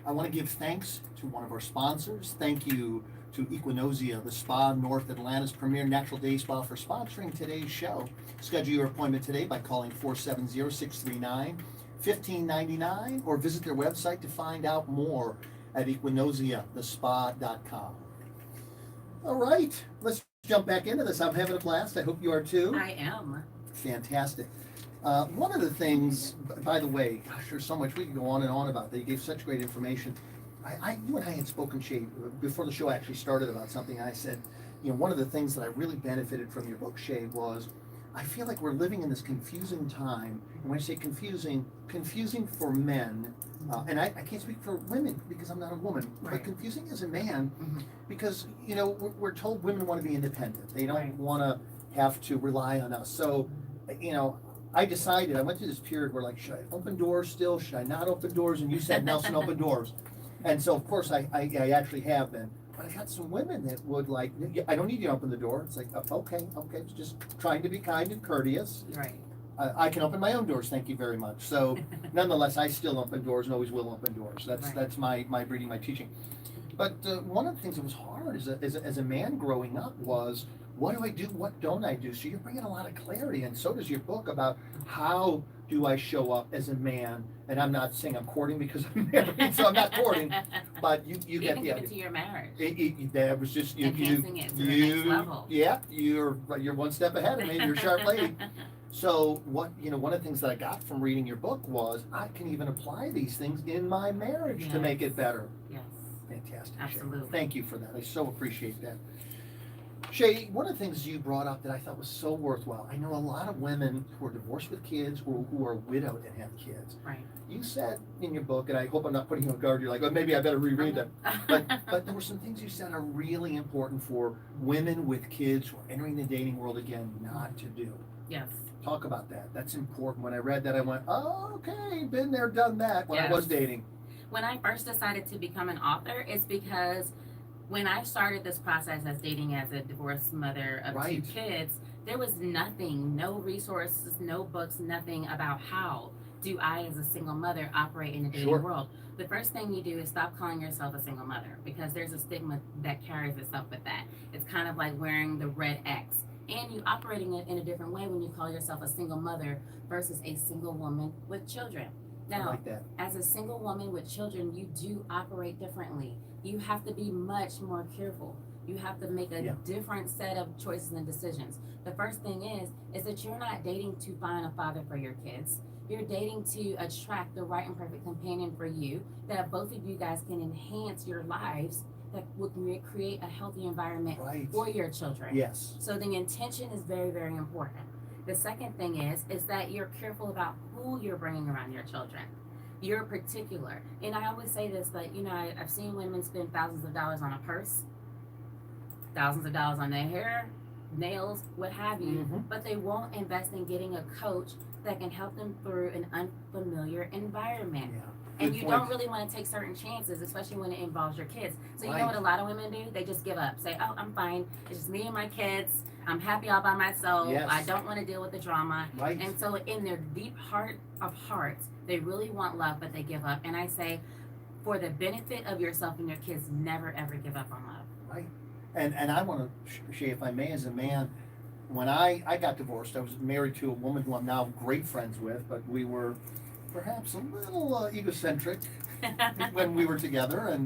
I want to give thanks to one of our sponsors. Thank you to Equinosia, the spa, North Atlanta's premier natural day spa, for sponsoring today's show. Schedule your appointment today by calling 470-639-1599 or visit their website to find out more at equinosiathespa.com. All right, let's jump back into this. I'm having a blast. I hope you are too. I am. Fantastic. One of the things, by the way, gosh, there's so much we could go on and on about. They gave such great information. You and I had spoken, Shay, before the show actually started about something. I said, one of the things that I really benefited from your book, Shay, was I feel like we're living in this confusing time. And when I say confusing for men, and I can't speak for women because I'm not a woman, Right. but confusing as a man Mhm. because, we're told women want to be independent. They don't Right. want to have to rely on us. So, I decided, I went through this period where, like, should I open doors still? Should I not open doors? And you said, Nelson, open doors. And so, of course, I actually have been. But I had some women that would, like, I don't need you to open the door. It's like, okay, just trying to be kind and courteous. Right. I can open my own doors, thank you very much. So, nonetheless, I still open doors and always will open doors. That's my breeding, my teaching. But one of the things that was hard as a man growing up was, what do I do? What don't I do? So you're bringing a lot of clarity, and so does your book about how do I show up as a man. And I'm not saying I'm courting because I'm married, so I'm not courting. But you You get can the give idea. it to your marriage. That was just Enhancing it to the next level. Yeah, you're one step ahead of me. You're a sharp lady. So one of the things that I got from reading your book was I can even apply these things in my marriage to make it better. Yes. Fantastic. Shay. Absolutely. Thank you for that. I so appreciate that. Shay, one of the things you brought up that I thought was so worthwhile, I know a lot of women who are divorced with kids or who are widowed and have kids. Right. You said in your book, and I hope I'm not putting you on guard, you're like, oh, maybe I better reread them. But there were some things you said are really important for women with kids who are entering the dating world again not to do. Yes. Talk about that. That's important. When I read that, I went, oh, okay, been there, done that when I Yes. was dating. When I first decided to become an author, it's because when I started this process as dating as a divorced mother of Right. 2 kids, there was nothing, no resources, no books, nothing about how do I as a single mother operate in the dating Sure. world. The first thing you do is stop calling yourself a single mother because there's a stigma that carries itself with that. It's kind of like wearing the red X. And you operating it in a different way when you call yourself a single mother versus a single woman with children. I Now, like that. as a single woman with children, you do operate differently. You have to be much more careful. You have to make a Yeah. different set of choices and decisions. The first thing is that you're not dating to find a father for your kids. You're dating to attract the right and perfect companion for you, that both of you guys can enhance your lives, that will create a healthy environment Right. for your children. Yes. So the intention is very, very important. The second thing is that you're careful about who you're bringing around your children. you're particular. And I always say this, but you know, I've seen women spend thousands of dollars on a purse, thousands of dollars on their hair, nails, what have you, but they won't invest in getting a coach that can help them through an unfamiliar environment. Yeah. And Good you point. don't really want to take certain chances, especially when it involves your kids. So you Right. know what a lot of women do? They just give up. Say, oh, I'm fine. It's just me and my kids. I'm happy all by myself. Yes. I don't want to deal with the drama. Right. And so in their deep heart of hearts, they really want love, but they give up. And I say, for the benefit of yourself and your kids, never ever give up on love. Right. And I want to, Shay, if I may, as a man, when I got divorced, I was married to a woman who I'm now great friends with, but we were perhaps a little egocentric when we were together,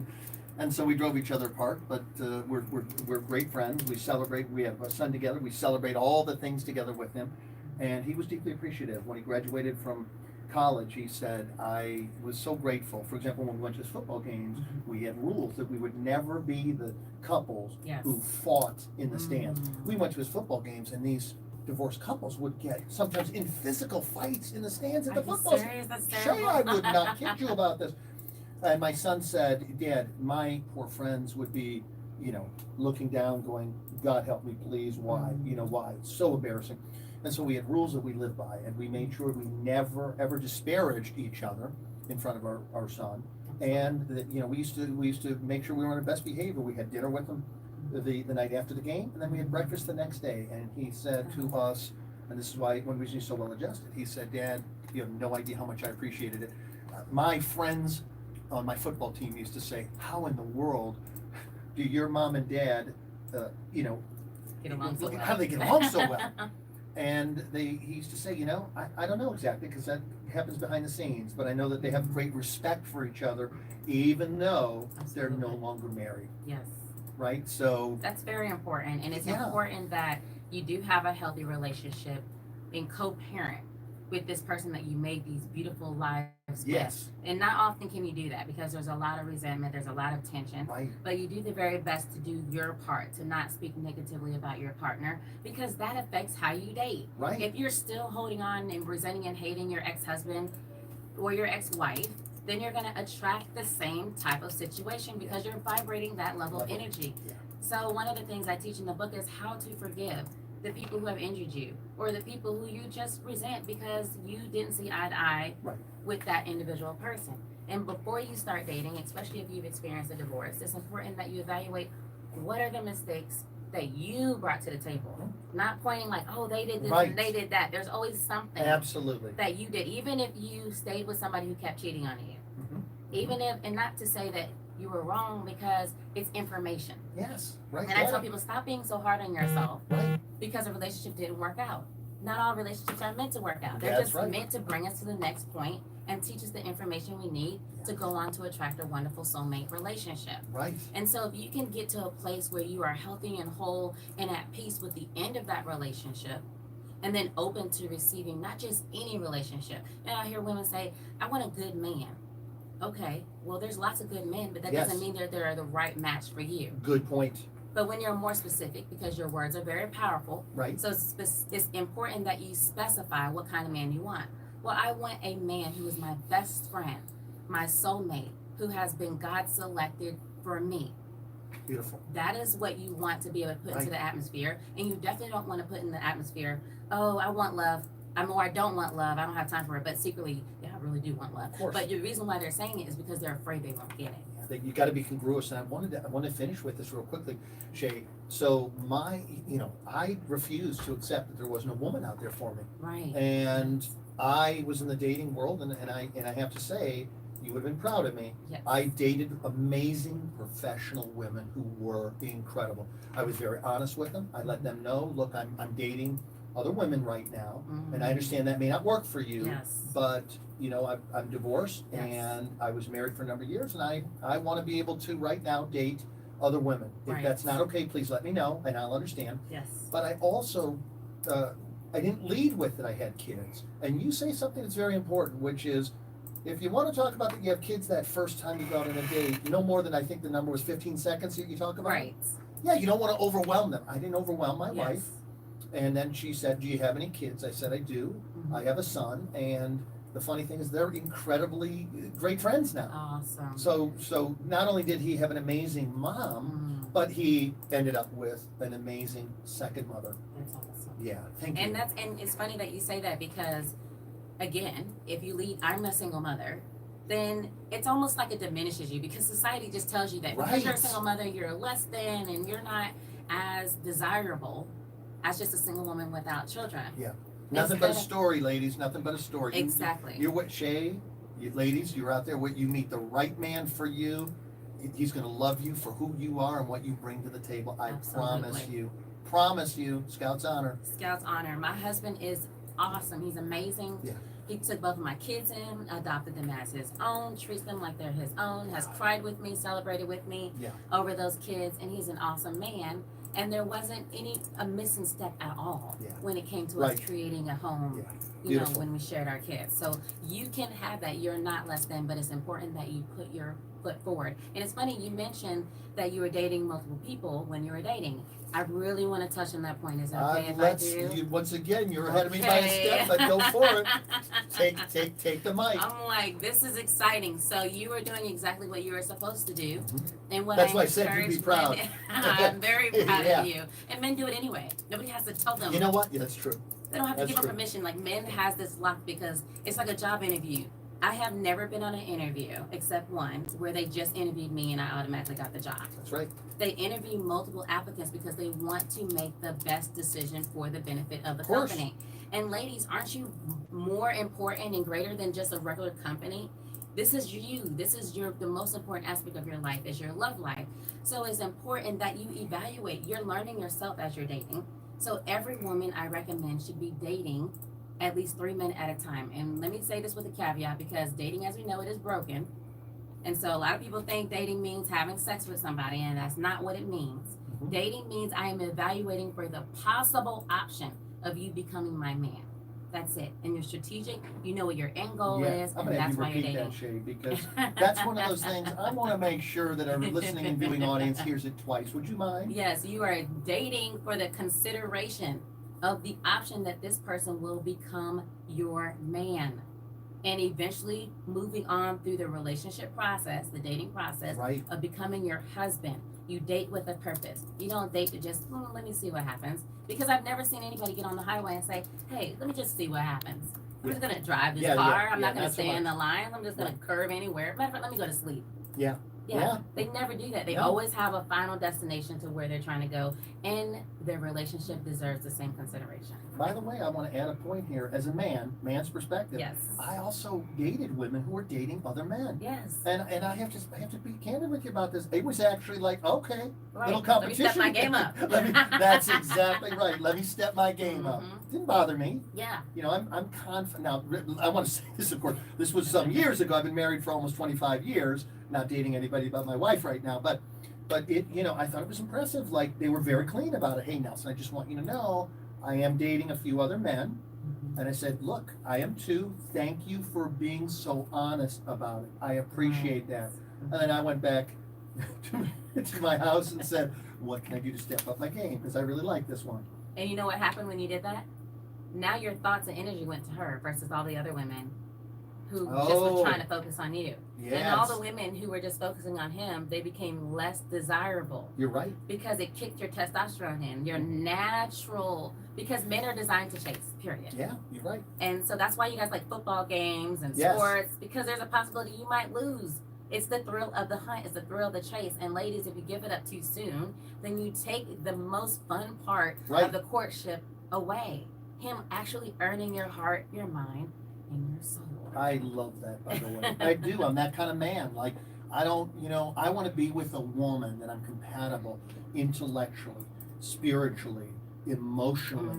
and so we drove each other apart. But we're great friends. We celebrate. We have a son together. We celebrate all the things together with him, and he was deeply appreciative when he graduated from college. He said, I was so grateful. For example, when we went to his football games, we had rules that we would never be the couples Yes. who fought in the stands. We went to his football games, and these divorced couples would get sometimes in physical fights in the stands at the Are you football. serious? That's Shay, terrible. I would not kid you about this. And my son said, Dad, my poor friends would be, you know, looking down, going, God help me, please. Why? You know, why? It's so embarrassing. And so we had rules that we lived by, and we made sure we never ever disparaged each other in front of our son. And that, you know, we used to make sure we were on our best behavior. We had dinner with him the night after the game, and then we had breakfast the next day. And he said to us, and this is why one reason he's so well adjusted, he said, Dad, you have no idea how much I appreciated it. My friends on my football team used to say, how in the world do your mom and dad, you know, Get along so well. how do they get along so well? And he used to say, you know, I don't know exactly, because that happens behind the scenes, but I know that they have great respect for each other, even though they're no Absolutely. longer married, Yes. right? So, That's very important, and it's Yeah. important that you do have a healthy relationship and co-parent with this person that you made these beautiful lives yes, with. And not often can you do that because there's a lot of resentment, there's a lot of tension. right, But you do the very best to do your part, to not speak negatively about your partner, because that affects how you date. right, If you're still holding on and resenting and hating your ex-husband or your ex-wife, then you're going to attract the same type of situation because you're vibrating that level of energy. Yeah. So one of the things I teach in the book is how to forgive the people who have injured you or the people who you just resent because you didn't see eye to eye Right. with that individual person. And before you start dating, especially if you've experienced a divorce, it's important that you evaluate what are the mistakes that you brought to the table. Not pointing like, oh, they did this Right. and they did that. There's always something absolutely. that you did, even if you stayed with somebody who kept cheating on you. Mhm. Even if, and not to say that you were wrong because it's information. Yes, right. And I tell people, stop being so hard on yourself Right, because a relationship didn't work out. Not all relationships are meant to work out. They're That's just right. meant to bring us to the next point and teach us the information we need to go on to attract a wonderful soulmate relationship. right, And so if you can get to a place where you are healthy and whole and at peace with the end of that relationship, and then open to receiving not just any relationship. And I hear women say, I want a good man. Okay, well, there's lots of good men, but that Yes. doesn't mean that they're the right match for you. good point, But when you're more specific, because your words are very powerful, right, so it's important that you specify what kind of man you want. Well, I want a man who is my best friend, my soulmate, who has been God selected for me. beautiful, That is what you want to be able to put Right. into the atmosphere. And you definitely don't want to put in the atmosphere, oh, I want love. I don't want love. I don't have time for it. But secretly, yeah, I really do want love. Of course. But the reason why they're saying it is because they're afraid they won't get it. I think you got to be congruous, and I want to finish with this real quickly, Shay. So I refused to accept that there wasn't a woman out there for me, Right. and I was in the dating world, and I have to say, you would have been proud of me. Yes. I dated amazing professional women who were incredible. I was very honest with them. I let them know, look, I'm dating other women right now, and I understand that may not work for you, Yes. but I'm divorced, Yes. and I was married for a number of years, and I want to be able to right now date other women. If Right. that's not okay, please let me know, and I'll understand. Yes. But I also, I didn't lead with that I had kids. And you say something that's very important, which is, if you want to talk about that you have kids that first time you go out on a date, no more than I think the number was 15 seconds that you talk about. Right. Yeah, you don't want to overwhelm them. I didn't overwhelm my Yes. wife. And then she said, do you have any kids? I said, I do. Mhm. I have a son, and the funny thing is they're incredibly great friends now. Awesome. So not only did he have an amazing mom, but he ended up with an amazing second mother. That's awesome. Yeah, thank you. And it's funny that you say that because, again, if you lead, I'm a single mother, then it's almost like it diminishes you because society just tells you that because you're a single mother, you're less than and you're not as desirable as just a single woman without children. Yeah. Nothing but a story, ladies. Nothing but a story. Exactly. You're what, Shay, ladies, you're out there, you meet the right man for you. He's going to love you for who you are and what you bring to the table. I promise you. Promise you. Scout's honor. Scout's honor. My husband is awesome. He's amazing. Yeah. He took both of my kids in, adopted them as his own, treats them like they're his own, has cried with me, celebrated with me over those kids, and he's an awesome man. And there wasn't a missing step at all when it came to us creating a home, you know, when we shared our kids. So you can have that. You're not less than, but it's important that you put your foot forward. And it's funny, you mentioned that you were dating multiple people when you were dating. I really want to touch on that point. Is it okay if I do? Once again, you're ahead of me by a step, but go for it. Take the mic. I'm like, this is exciting. So you were doing exactly what you were supposed to do. And what That's why I said you'd be proud. I'm very proud of you. And men do it anyway. Nobody has to tell them. You know what? Yeah, that's true. They don't have to give them permission. Like, men has this lock because it's like a job interview. I have never been on an interview, except one, where they just interviewed me and I automatically got the job. That's right. They interview multiple applicants because they want to make the best decision for the benefit of the company. And ladies, aren't you more important and greater than just a regular company? This is you. This is the most important aspect of your life is your love life. So it's important that you evaluate. You're learning yourself as you're dating. So every woman I recommend should be dating at least 3 men at a time. And let me say this with a caveat because dating as we know it is broken. And so a lot of people think dating means having sex with somebody, and that's not what it means. Dating means I am evaluating for the possible option of you becoming my man. That's it. And you're strategic. You know what your end goal is, and that's why you're dating. I'm going to have you repeat that, Shay, because that's one of those things. I want to make sure that our listening and viewing audience hears it twice. Would you mind? Yes, you are dating for the consideration of the option that this person will become your man. And eventually moving on through the relationship process, the dating process of becoming your husband. You date with a purpose. You don't date to just, let me see what happens. Because I've never seen anybody get on the highway and say, hey, let me just see what happens. I'm just going to drive this car. I'm not going to stay in the lines. I'm just going to curve anywhere. Matter of fact, let me go to sleep. Yeah, they never do that. They always have a final destination to where they're trying to go, and their relationship deserves the same consideration. By the way, I want to add a point here. As a man's perspective, I also dated women who were dating other men. Yes. And I have to be candid with you about this. It was actually like, okay, little competition. Let me step my game up. That's exactly right. Let me step my game up. Didn't bother me. Yeah. You know, I'm confident. Now, I want to say this, of course. This was some years ago. I've been married for almost 25 years. Not dating anybody but my wife right now, but it, you know, I thought it was impressive. Like, they were very clean about it. Hey, Nelson, I just want you to know I am dating a few other men. And I said, look, I am too. Thank you for being so honest about it. I appreciate that. And then I went back to my house and said, what can I do to step up my game? Because I really like this one. And you know what happened when you did that? Now your thoughts and energy went to her versus all the other women who just were trying to focus on you. Yes. And all the women who were just focusing on him, they became less desirable. You're right. Because it kicked your testosterone in, your natural, because men are designed to chase, period. Yeah, you're right. And so that's why you guys like football games and sports, because there's a possibility you might lose. It's the thrill of the hunt. It's the thrill of the chase. And ladies, if you give it up too soon, then you take the most fun part of the courtship away. Him actually earning your heart, your mind, and your soul. I love that, by the way. I do. I'm that kind of man. Like, I don't, you know, I want to be with a woman that I'm compatible intellectually, spiritually, emotionally.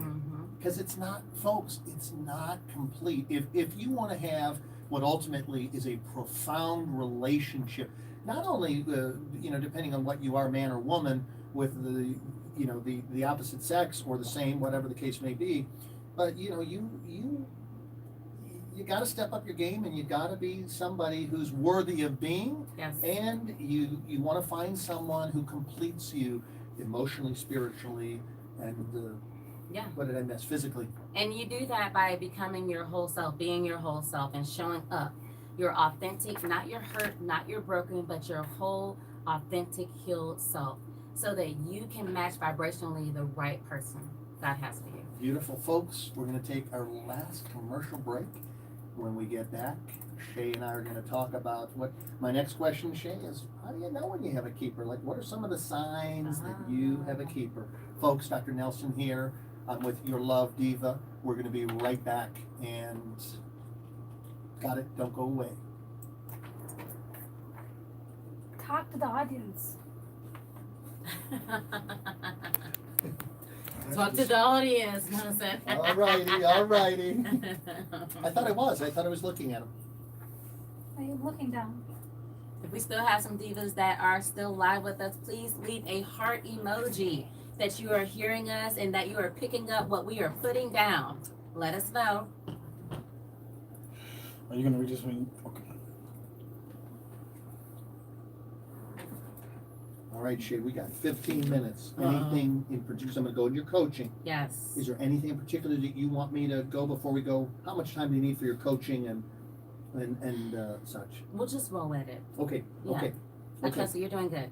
Because it's not, folks, it's not complete. If you want to have what ultimately is a profound relationship, not only, you know, depending on what you are, man or woman, with the, you know, the opposite sex or the same, whatever the case may be, but, you know, you got to step up your game, and you got to be somebody who's worthy of being. Yes. And you want to find someone who completes you emotionally, spiritually, and Yeah. What did I miss? Physically. And you do that by becoming your whole self, being your whole self, and showing up. Your authentic, not your hurt, not your broken, but your whole authentic, healed self, so that you can match vibrationally the right person God has for you. Beautiful, folks. We're going to take our last commercial break. When we get back, Shay and I are going to talk about what my next question, Shay, is how do you know when you have a keeper? Like, what are some of the signs that you have a keeper? Folks, Dr. Nelson here. I'm with Your Love Diva. We're going to be right back. And got it. Don't go away. Talk to the audience. Talk to the audience, Nelson. All righty, all righty. I thought I was. I thought I was looking at him. Are you looking down? If we still have some divas that are still live with us, please leave a heart emoji that you are hearing us and that you are picking up what we are putting down. Let us know. Are you gonna read this one? Okay. All right, Shay, we got 15 minutes. Anything in particular? I'm going to go into your coaching. Yes. Is there anything in particular that you want me to go before we go? How much time do you need for your coaching and such? We'll just roll with it. Okay, Yeah. okay. Okay, so you're doing good.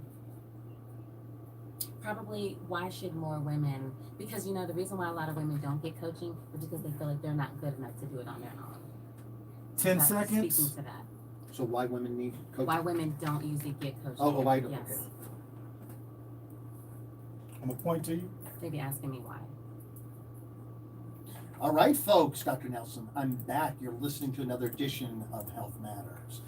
Probably, why should more women, because you know, the reason why a lot of women don't get coaching is because they feel like they're not good enough to do it on their own. 10 That's seconds. Speaking to that. So why women need coaching? Why women don't usually get coaching. Oh, why don't? Yes. Okay. I'm gonna point to you. They be asking me why. All right, folks, Dr. Nelson, I'm back. You're listening to another edition of Health Matters.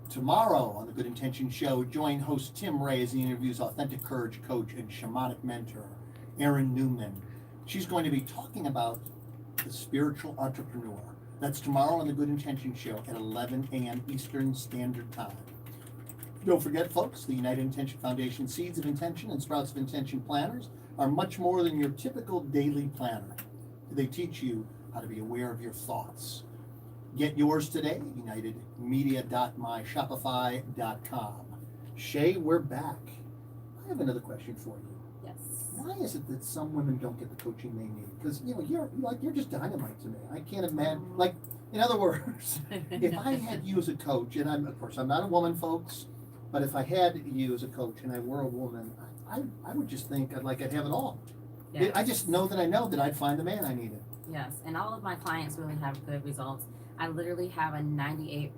Tomorrow on the Good Intention Show, join host Tim Ray as he interviews authentic courage coach and shamanic mentor, Erin Newman. She's going to be talking about the spiritual entrepreneur. That's tomorrow on the Good Intention Show at 11 a.m. Eastern Standard Time. Don't forget, folks, the United Intention Foundation Seeds of Intention and Sprouts of Intention planners are much more than your typical daily planner. They teach you how to be aware of your thoughts. Get yours today at unitedmedia.myshopify.com. Shay, we're back. I have another question for you. Yes. Why is it that some women don't get the coaching they need? Because you're just dynamite to me. I can't imagine. Like, in other words, if I had you as a coach, and I'm not a woman, folks, but if I had you as a coach and I were a woman, I would just think I'd have it all. Yes. I just know that I'd find the man I needed. Yes, and all of my clients really have good results. I literally have a 98%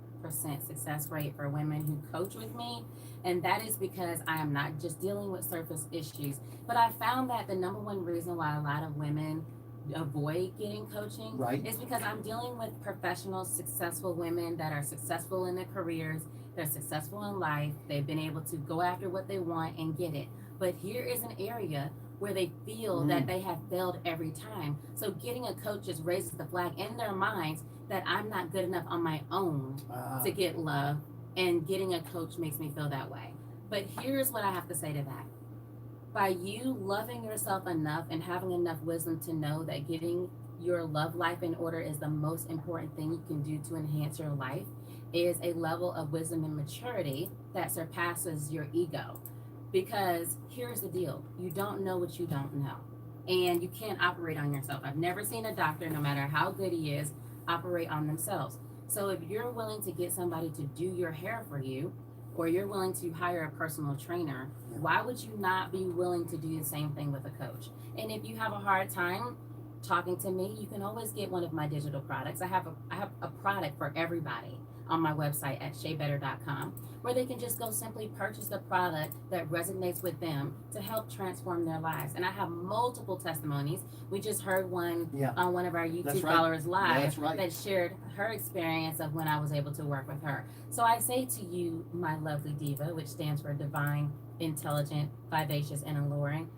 success rate for women who coach with me, and that is because I am not just dealing with surface issues, but I found that the number one reason why a lot of women avoid getting coaching is because I'm dealing with professional, successful women that are successful in their careers, they're successful in life, they've been able to go after what they want and get it. But here is an area where they feel that they have failed every time. So getting a coach just raises the flag in their minds that I'm not good enough on my own to get love, and getting a coach makes me feel that way. But here's what I have to say to that. By you loving yourself enough and having enough wisdom to know that getting your love life in order is the most important thing you can do to enhance your life is a level of wisdom and maturity that surpasses your ego. Because here's the deal, you don't know what you don't know, and you can't operate on yourself. I've never seen a doctor, no matter how good he is, operate on themselves. So if you're willing to get somebody to do your hair for you, or you're willing to hire a personal trainer, why would you not be willing to do the same thing with a coach? And if you have a hard time talking to me, you can always get one of my digital products. I have a product for everybody on my website at shaybetter.com, where they can just go simply purchase the product that resonates with them to help transform their lives. And I have multiple testimonies. We just heard one on one of our YouTube followers live that shared her experience of when I was able to work with her. So I say to you, my lovely diva, which stands for divine, intelligent, vivacious, and alluring,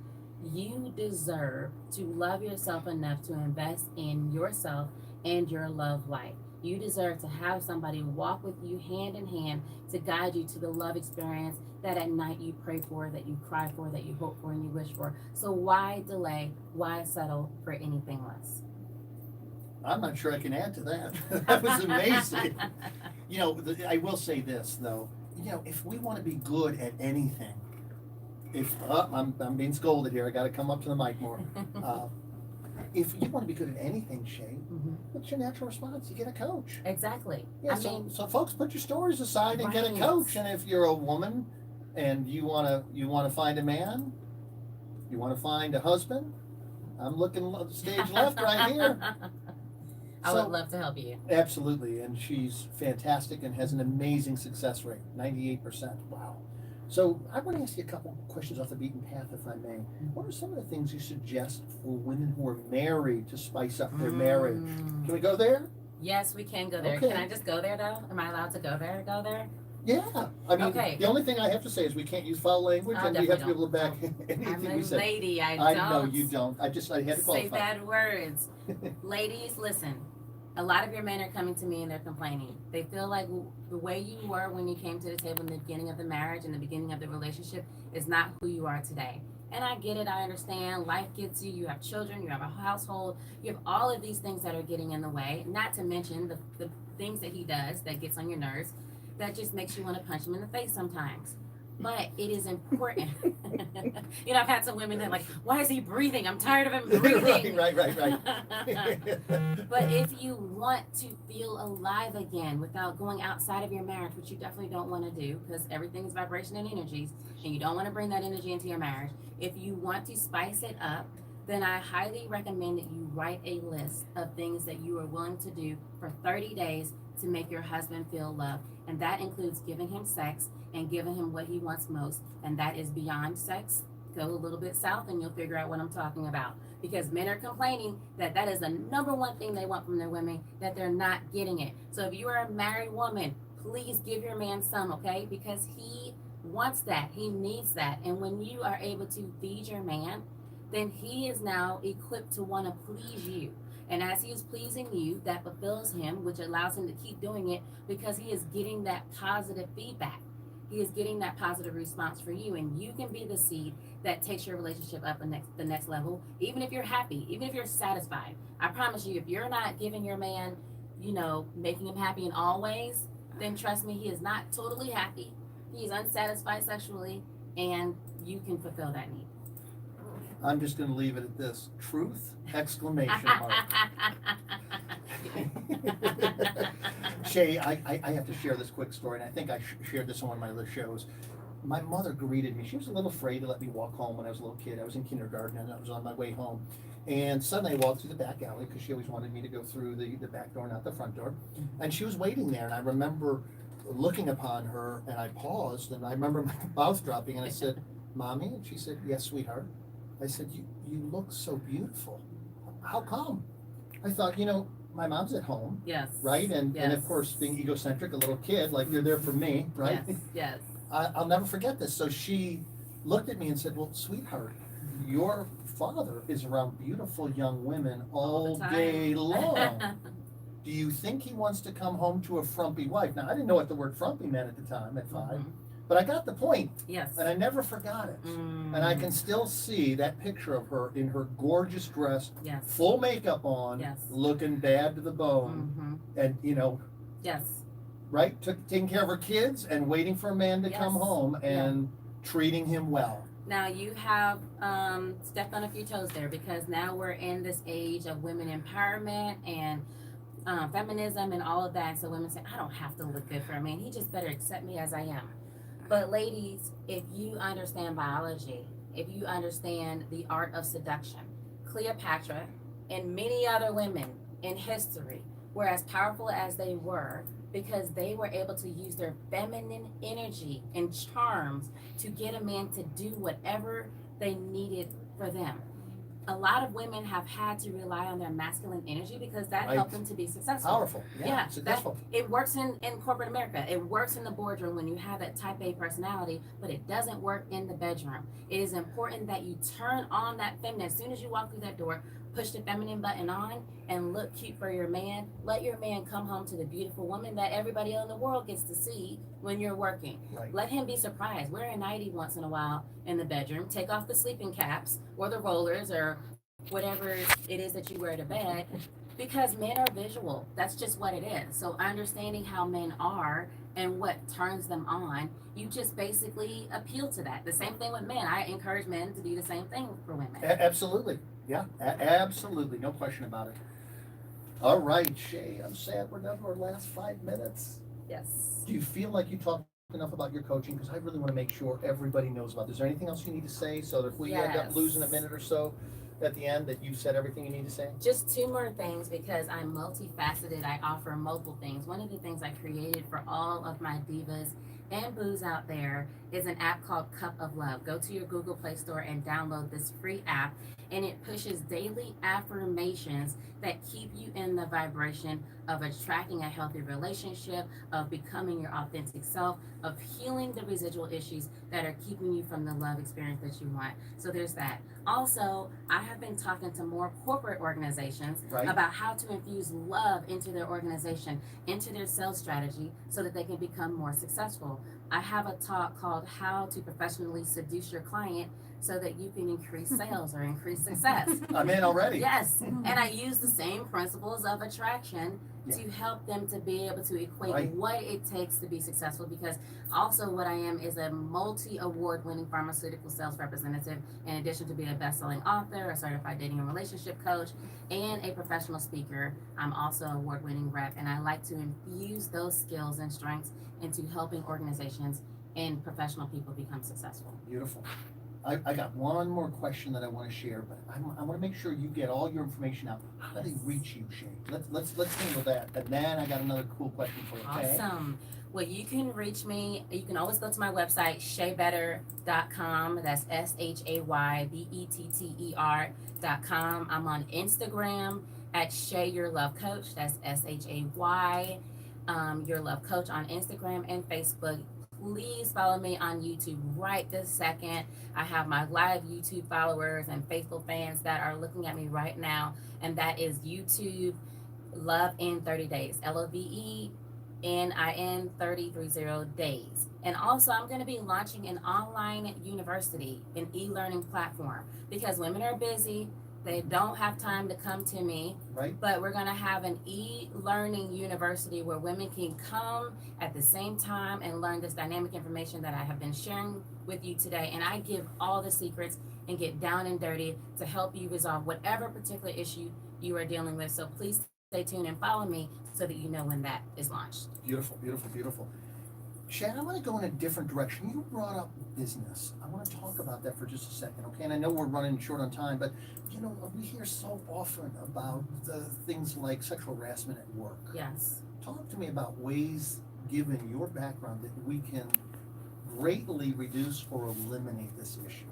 you deserve to love yourself enough to invest in yourself and your love life. You deserve to have somebody walk with you hand in hand to guide you to the love experience that at night you pray for, that you cry for, that you hope for, and you wish for. So why delay? Why settle for anything less? I'm not sure I can add to that. That was amazing. I will say this, though. If we want to be good at anything, I'm being scolded here. I got to come up to the mic more. if you want to be good at anything, Shay, Mhm. what's your natural response? You get a coach. Exactly. Yeah, I so, mean, so folks, put your stories aside and get a Right. coach. And if you're a woman and you wanna find a man, you wanna find a husband, I'm looking stage left right here. I So- would love to help you. Absolutely, and she's fantastic and has an amazing success rate, 98%. Wow. So I want to ask you a couple questions off the beaten path, if I may. What are some of the things you suggest for women who are married to spice up their marriage? Mm. Can we go there? Yes, we can go there. Okay. Can I just go there though? Am I allowed to go there? Go there? Yeah. I mean, Okay. the only thing I have to say is we can't use foul language, I and we have to be definitely able to back I'm anything a we say. lady. I I don't know you don't. I had to say qualify. bad words. Ladies, listen. A lot of your men are coming to me and they're complaining. They feel like the way you were when you came to the table in the beginning of the marriage and the beginning of the relationship is not who you are today. And I get it. I understand. Life gets you. You have children. You have a household. You have all of these things that are getting in the way. Not to mention the things that he does that gets on your nerves. That just makes you want to punch him in the face sometimes. But it is important. You know, I've had some women that are like, why is he breathing? I'm tired of him breathing. right. But if you want to feel alive again without going outside of your marriage, which you definitely don't want to do because everything is vibration and energies, and you don't want to bring that energy into your marriage, if you want to spice it up, then I highly recommend that you write a list of things that you are willing to do for 30 days to make your husband feel loved. And that includes giving him sex and giving him what he wants most. And that is beyond sex. Go a little bit south and you'll figure out what I'm talking about. Because men are complaining that that is the number one thing they want from their women, that they're not getting it. So if you are a married woman, please give your man some, okay? Because he wants that. He needs that. And when you are able to feed your man, then he is now equipped to want to please you. And as he is pleasing you, that fulfills him, which allows him to keep doing it because he is getting that positive feedback. He is getting that positive response for you, and you can be the seed that takes your relationship up the next level, even if you're happy, even if you're satisfied. I promise you, if you're not giving your man, making him happy in all ways, then trust me, he is not totally happy. He's unsatisfied sexually, and you can fulfill that need. I'm just going to leave it at this. Truth! Exclamation mark. Shay, I have to share this quick story, and I think I shared this on one of my other shows. My mother greeted me. She was a little afraid to let me walk home when I was a little kid. I was in kindergarten, and I was on my way home. And suddenly I walked through the back alley because she always wanted me to go through the back door, not the front door. And she was waiting there, and I remember looking upon her, and I paused, and I remember my mouth dropping, and I said, "Mommy?" And she said, "Yes, sweetheart." I said, you look so beautiful. How come? I thought, my mom's at home, Yes. right? And Yes. of course, being egocentric, a little kid, like they're there for me, right? Yes. I'll never forget this. So she looked at me and said, "Well, sweetheart, your father is around beautiful young women all the time." day long. Do you think he wants to come home to a frumpy wife?" Now, I didn't know what the word frumpy meant at the time, at 5, but I got the point, Yes. and I never forgot it. And I can still see that picture of her in her gorgeous dress, Yes. full makeup on, Yes. looking bad to the bone, and Yes. right, taking care of her kids and waiting for a man to come Yes. home and treating him well. Now you have stepped on a few toes there because now we're in this age of women empowerment and feminism and all of that. So women say, I don't have to look good for a man. He just better accept me as I am. But ladies, if you understand biology, if you understand the art of seduction, Cleopatra and many other women in history were as powerful as they were because they were able to use their feminine energy and charms to get a man to do whatever they needed for them. A lot of women have had to rely on their masculine energy because that Right. helped them to be successful. Powerful, Yeah, successful. It works in corporate America. It works in the boardroom when you have that type A personality, but it doesn't work in the bedroom. It is important that you turn on that feminine. As soon as you walk through that door, push the feminine button on and look cute for your man. Let your man come home to the beautiful woman that everybody in the world gets to see when you're working. Right. Let him be surprised. Wear a nightie once in a while in the bedroom. Take off the sleeping caps or the rollers or whatever it is that you wear to bed, because men are visual. That's just what it is. So understanding how men are and what turns them on, you just basically appeal to that. The same thing with men. I encourage men to do the same thing for women. Absolutely. Yeah, absolutely, no question about it. All right, Shay, I'm sad we're down to our last 5 minutes. Yes. Do you feel like you talked enough about your coaching? Because I really want to make sure everybody knows about this. Is there anything else you need to say so that if we end up Yes. losing a minute or so at the end, that you've said everything you need to say? Just two more things because I'm multifaceted. I offer multiple things. One of the things I created for all of my divas and boos out there is an app called Cup of Love. Go to your Google Play Store and download this free app, and it pushes daily affirmations that keep you in the vibration of attracting a healthy relationship, of becoming your authentic self, of healing the residual issues that are keeping you from the love experience that you want. So there's that. Also, I have been talking to more corporate organizations Right. about how to infuse love into their organization, into their sales strategy, so that they can become more successful. I have a talk called How to Professionally Seduce Your Client so that you can increase sales or increase success. I'm in already. Yes, and I use the same principles of attraction Yeah. to help them to be able to equate Right. what it takes to be successful, because also what I am is a multi-award winning pharmaceutical sales representative, in addition to being a best-selling author, a certified dating and relationship coach, and a professional speaker. I'm also an award-winning rep, and I like to infuse those skills and strengths into helping organizations and professional people become successful. Beautiful. I got one more question that I want to share, but I want to make sure you get all your information out. How do they reach you, Shay? Let's handle that. And then I got another cool question for you. Okay? Awesome. Well, you can reach me. You can always go to my website, shaybetter.com. That's SHAYBETTER.com. I'm on Instagram at Shay Your Love Coach. That's SHAY Your Love Coach on Instagram and Facebook. Please follow me on YouTube right this second. I have my live YouTube followers and faithful fans that are looking at me right now, and that is YouTube Love in 30 Days. LOVENIN 30 days. And also, I'm going to be launching an online university, an e-learning platform, because women are busy. They don't have time to come to me, Right? but we're going to have an e-learning university where women can come at the same time and learn this dynamic information that I have been sharing with you today. And I give all the secrets and get down and dirty to help you resolve whatever particular issue you are dealing with. So please stay tuned and follow me so that you know when that is launched. Beautiful, beautiful, beautiful. Shay, I want to go in a different direction. You brought up business. I want to talk about that for just a second, okay? And I know we're running short on time, but you know, we hear so often about things like sexual harassment at work. Yes. Talk to me about ways, given your background, that we can greatly reduce or eliminate this issue.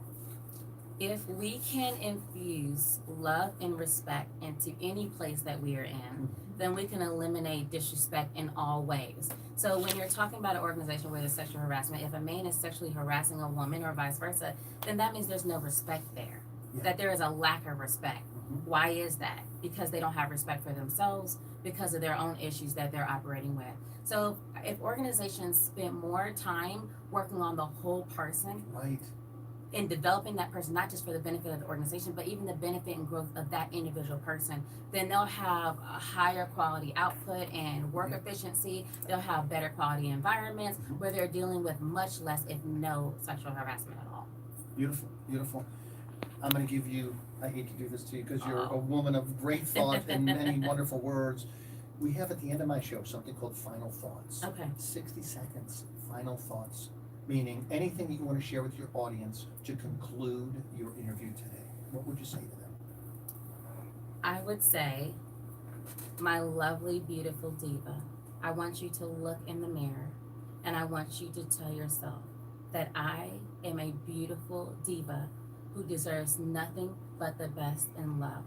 If we can infuse love and respect into any place that we are in, then we can eliminate disrespect in all ways. So when you're talking about an organization where there's sexual harassment, if a man is sexually harassing a woman or vice versa, then that means there's no respect there, Yeah. that there is a lack of respect. Why is that? Because they don't have respect for themselves, because of their own issues that they're operating with. So if organizations spend more time working on the whole person, Right. in developing that person, not just for the benefit of the organization, but even the benefit and growth of that individual person, then they'll have a higher quality output and work efficiency. They'll have better quality environments where they're dealing with much less, if no, sexual harassment at all. Beautiful, beautiful. I'm going to give you, I hate to do this to you because you're a woman of great thought and many wonderful words. We have at the end of my show something called Final Thoughts. Okay. 60 seconds, final thoughts, meaning anything that you want to share with your audience to conclude your interview today. What would you say to them? I would say, my lovely, beautiful diva, I want you to look in the mirror and I want you to tell yourself that I am a beautiful diva who deserves nothing but the best in love.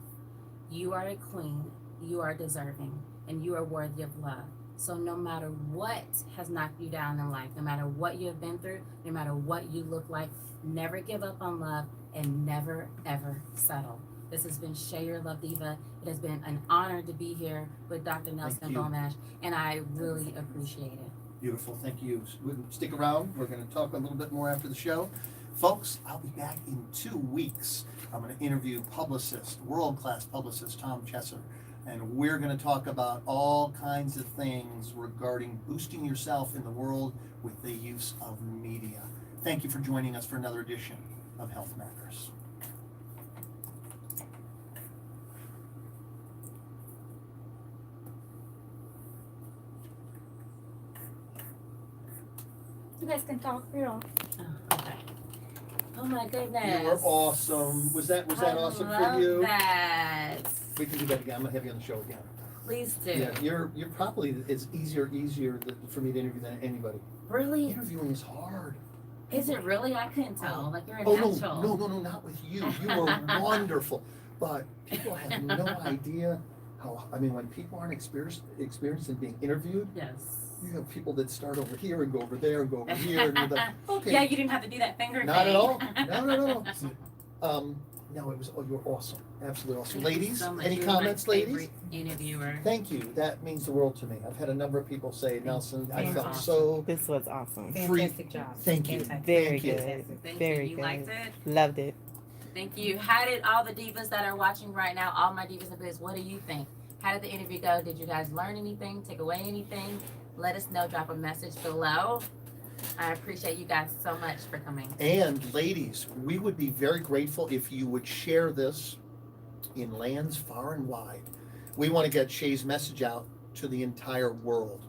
You are a queen, you are deserving, and you are worthy of love. So no matter what has knocked you down in life, no matter what you have been through, no matter what you look like, never give up on love and never, ever settle. This has been Shay Your Love Diva. It has been an honor to be here with Dr. Nelson you. Bomash, and I really appreciate it. Beautiful, thank you. Stick around. We're going to talk a little bit more after the show. Folks, I'll be back in 2 weeks. I'm going to interview publicist, world-class publicist Tom Chesser, and we're going to talk about all kinds of things regarding boosting yourself in the world with the use of media. Thank you for joining us for another edition of Health Matters. You guys can talk. You're off. Oh, okay. Oh my goodness. You were awesome. Was that awesome for you? That. We can do that again. I'm gonna have you on the show again. Please do. Yeah, you're probably it's easier for me to interview than anybody. Really? Interviewing is hard. Is it really? I couldn't tell. Like you're a Oh natural. no, not with you. You were wonderful, but people have no idea how. I mean, when people aren't experienced in being interviewed, Yes. you have people that start over here and go over there and go over here and you're like, okay. Yeah, you didn't have to do that finger Not thing. at all. No. No, it was. Oh, you were awesome. Absolutely awesome. Ladies, So much. any You're my comments, ladies? favorite interviewer. Thank you. That means the world to me. I've had a number of people say, Nelson, I felt Awesome. so This was awesome. free. Fantastic job. Thank you. Fantastic. Very Thank you. good. Thank Very you. You good. liked it? Loved it. Thank you. How did all the divas that are watching right now, all my divas and biz, what do you think? How did the interview go? Did you guys learn anything? Take away anything? Let us know. Drop a message below. I appreciate you guys so much for coming. And ladies, we would be very grateful if you would share this in lands far and wide. We want to get Shay's message out to the entire world.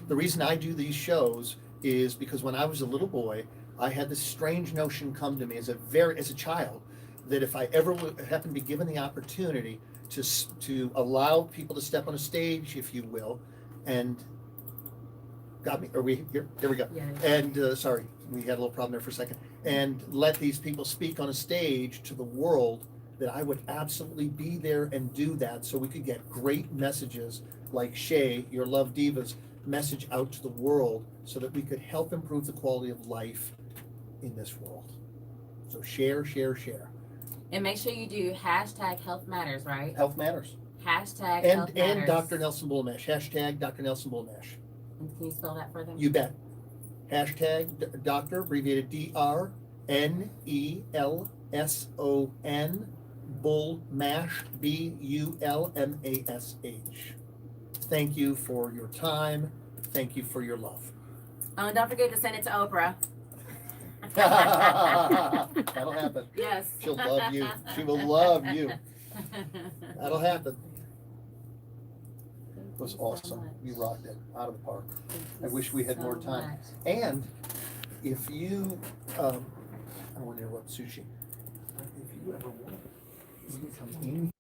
The reason I do these shows is because when I was a little boy, I had this strange notion come to me as a child that if I ever would happen to be given the opportunity to allow people to step on a stage, if you will, and got me? Are we here? There we go. Yeah. And sorry, we had a little problem there for a second. And let these people speak on a stage to the world, that I would absolutely be there and do that so we could get great messages like Shay, your Love Diva's message out to the world so that we could help improve the quality of life in this world. So share. And make sure you do hashtag health matters, right? Health matters. Hashtag And health matters. and Dr. Nelson Bullmash. Hashtag Dr. Nelson Bullmash. And can you spell that for them? You bet. Hashtag Doctor, abbreviated DRNELSON, Bull Mash, BULMASH. Thank you for your time. Thank you for your love. Oh, and don't forget to send it to Oprah. That'll happen. Yes. She'll love you. She will love you. That'll happen. It was awesome. You rocked it out of the park. I wish we had more time. And if you, I don't want to interrupt sushi. If you ever want, you can come in.